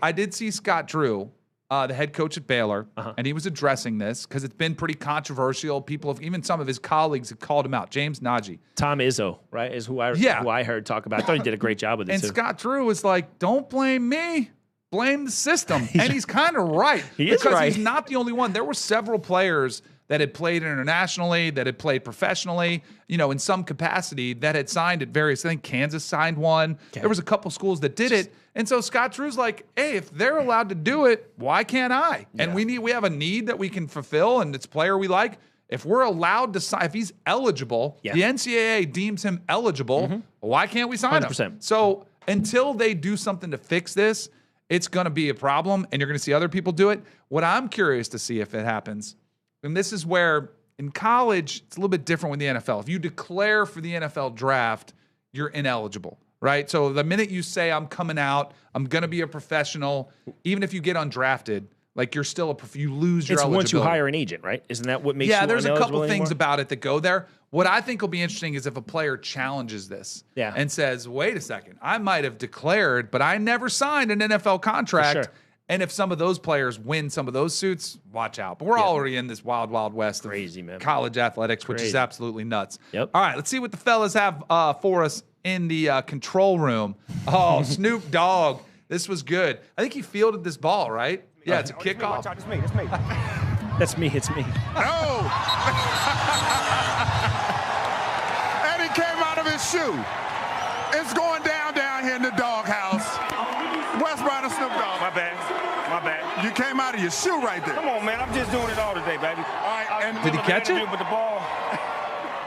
I did see Scott Drew, the head coach at Baylor, and he was addressing this because it's been pretty controversial. Even some of his colleagues have called him out. James Nagy. Tom Izzo, right, is who I heard talk about. I thought he did a great job with it, and too. Scott Drew was like, don't blame me. Blame the system. And he's kind of right. He is right. Because he's not the only one. There were several players that had played internationally, that had played professionally, in some capacity, that had signed at various, I think Kansas signed one. Okay. There was a couple schools that did it. And so Scott Drew's like, hey, if they're allowed to do it, why can't I? Yeah. And we have a need that we can fulfill, and it's a player we like. If we're allowed to sign, if he's eligible, the NCAA deems him eligible, why can't we sign 100%. him? So until they do something to fix this, it's going to be a problem, and you're going to see other people do it. What I'm curious to see if it happens, and this is where in college, it's a little bit different with the NFL. If you declare for the NFL draft, you're ineligible, right? So the minute you say, I'm coming out, I'm going to be a professional, even if you get undrafted, like you're still you lose your eligibility. It's once you hire an agent, right? Isn't that what makes you there's a couple things anymore? about it that go there. What I think will be interesting is if a player challenges this and says, wait a second, I might have declared, but I never signed an NFL contract. Sure. And if some of those players win some of those suits, watch out. But we're already in this wild, wild west Crazy, man. College athletics, which is absolutely nuts. Yep. All right, let's see what the fellas have for us in the control room. Oh, Snoop Dogg. This was good. I think he fielded this ball, right? Yeah, it's a kickoff. It's me. That's me. It's me. No! And he came out of his shoe. It's going down here in the doghouse. West Bryant Snoop Dogg. My bad. You came out of your shoe right there. Come on, man. I'm just doing it all today, baby. All right. And did he catch it? With the ball,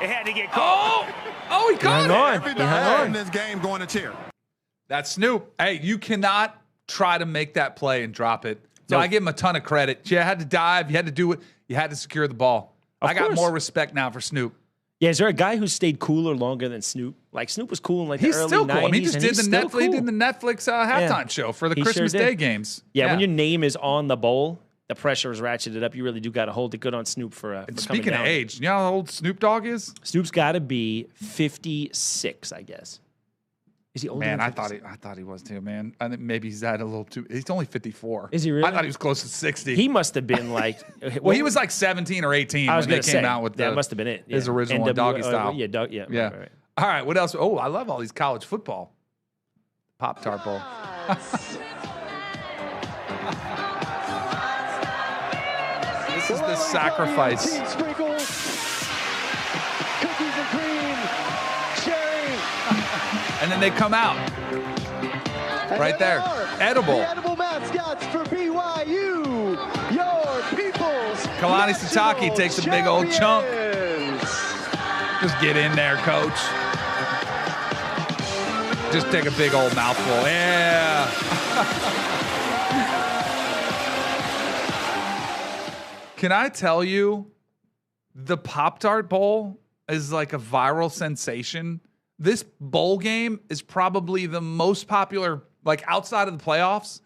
it had to get caught. Oh, he caught it. Every time in this game going to cheer. That's Snoop. Hey, you cannot try to make that play and drop it. So I give him a ton of credit. You had to dive. You had to do it. You had to secure the ball. I got more respect now for Snoop. Yeah, is there a guy who stayed cooler longer than Snoop? Like Snoop was cool in like the early 90s. He's still cool. I mean, he just did the Netflix. Cool. He did the Netflix halftime show for the Christmas Day games. Yeah, when your name is on the bowl, the pressure is ratcheted up. You really do got to hold it good on Snoop for speaking of age, you know how old Snoop Dogg is? Snoop's got to be 56, I guess. Is he older? Man, than I thought he was too, man. I think maybe he's at a little too. He's only 54. Is he really? I thought he was close to 60. He must have been like. Well, he was like 17 or 18 when they came out with that must have been it. His original one, Doggy Style. Yeah. Right. All right, what else? Oh, I love all these college football. Pop-Tart Bowl. This is the sacrifice. Cookies and cream, cherry. And then they come out. Right there. Edible. The edible mascots for BYU. Your people's Kalani Sitake takes a big old chunk. Just get in there, coach. Just take a big old mouthful. Yeah. Can I tell you, the Pop-Tart Bowl is like a viral sensation. This bowl game is probably the most popular, like outside of the playoffs.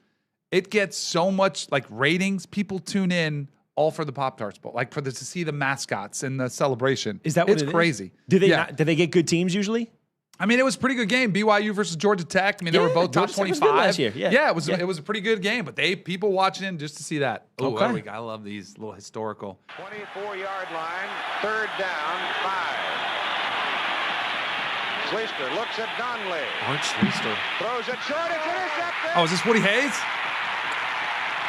It gets so much like ratings. People tune in all for the Pop-Tarts Bowl, like to see the mascots and the celebration. Is that what it's it is? crazy? Do they get good teams usually? I mean, it was a pretty good game. BYU versus Georgia Tech. I mean, they were both top Georgia Tech was 25 good last year. Yeah. It was a pretty good game. But people watching in just to see that. Oh, Okay. I love these little historical. 24-yard line, 3rd down, 5. Schuster looks at Donnelly. Art Schuster. Throws it short. It's intercepted. Oh, is this Woody Hayes?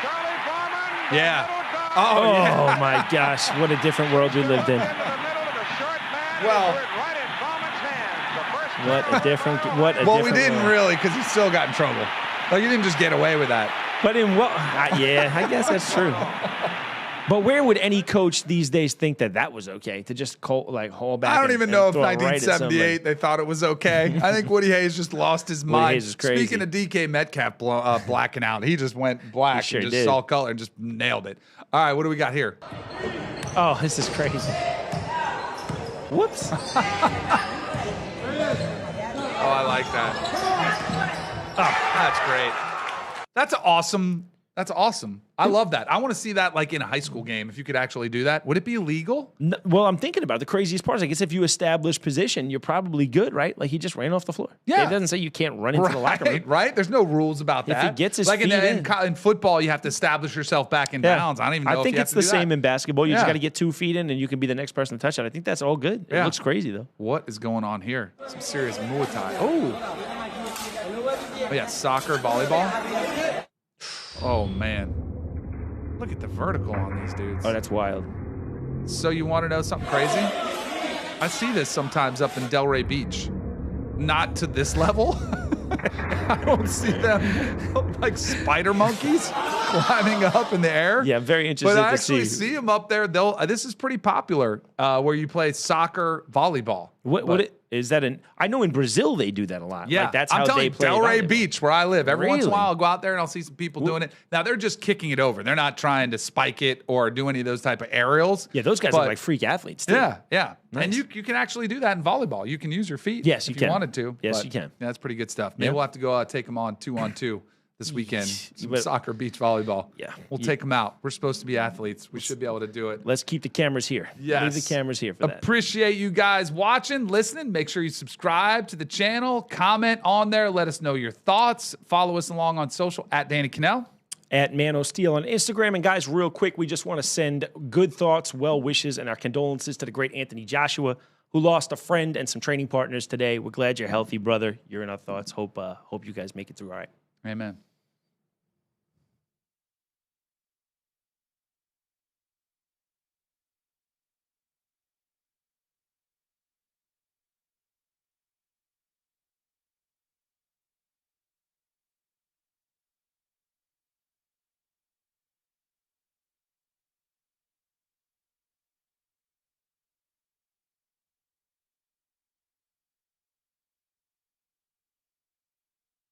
Charlie Bauman. Yeah. Oh my gosh, what a different world we lived in. Well, What a different we didn't world. really, because he still got in trouble. Like, he didn't just get away with that. But in what? Yeah, I guess that's true. But where would any coach these days think that was okay to just haul back? I don't even know if throw it right at 1978 they thought it was okay. I think Woody Hayes just lost his mind. Hayes is crazy. Speaking of DK Metcalf blacking out, he just went black He sure and just did. saw color and just nailed it. All right, what do we got here? Oh, this is crazy. Whoops. Oh, I like that. Oh, that's great. That's awesome. That's awesome. I love that. I want to see that like in a high school game. If you could actually do that, would it be illegal? No, well, I'm thinking about it. The craziest part is, I guess, if you establish position, you're probably good, right? Like, he just ran off the floor. Yeah. It doesn't say you can't run into the locker room. Right? There's no rules about If that. he gets his like feet in football, you have to establish yourself back in bounds. I don't even know. I think if you it's have the to do same that. in basketball. You just Yeah. got to get 2 feet in, and you can be the next person to touch it. I think that's all good. It Yeah. looks crazy, though. What is going on here? Some serious Muay Thai. Oh, yeah, soccer, volleyball. Oh man, look at the vertical on these dudes. Oh, that's wild. So you want to know something crazy? I see this sometimes up in Delray Beach. Not to this level. I don't see them like spider monkeys climbing up in the air. Yeah, I'm very interested But I to actually see. see them up there. This is pretty popular where you play soccer, volleyball. Is that I know in Brazil they do that a lot. Yeah, Like, that's I'm how telling they you, play Delray volleyball. Beach, where I live. Every once in a Really? while, I'll go out there and I'll see some people doing it. Now they're just kicking it over. They're not trying to spike it or do any of those type of aerials. Yeah, those guys But- are like freak athletes, too. Yeah, yeah. Nice. And you can actually do that in volleyball. You can use your feet. Yes, if you can. wanted to. Yes, but you can. Yeah, that's pretty good stuff. Maybe Yeah. we'll have to go take them on 2-on-2 this weekend. Some But- soccer, beach volleyball. Yeah. We'll take them out. We're supposed to be athletes. We should be able to do it. Let's keep the cameras here. Yes. Leave the cameras here for that. Appreciate you guys watching, listening. Make sure you subscribe to the channel, comment on there, let us know your thoughts. Follow us along on social at Danny Kanell. At Manno Steel on Instagram. And guys, real quick, we just want to send good thoughts, well wishes, and our condolences to the great Anthony Joshua, who lost a friend and some training partners today. We're glad you're healthy, brother. You're in our thoughts. Hope you guys make it through all right. Amen.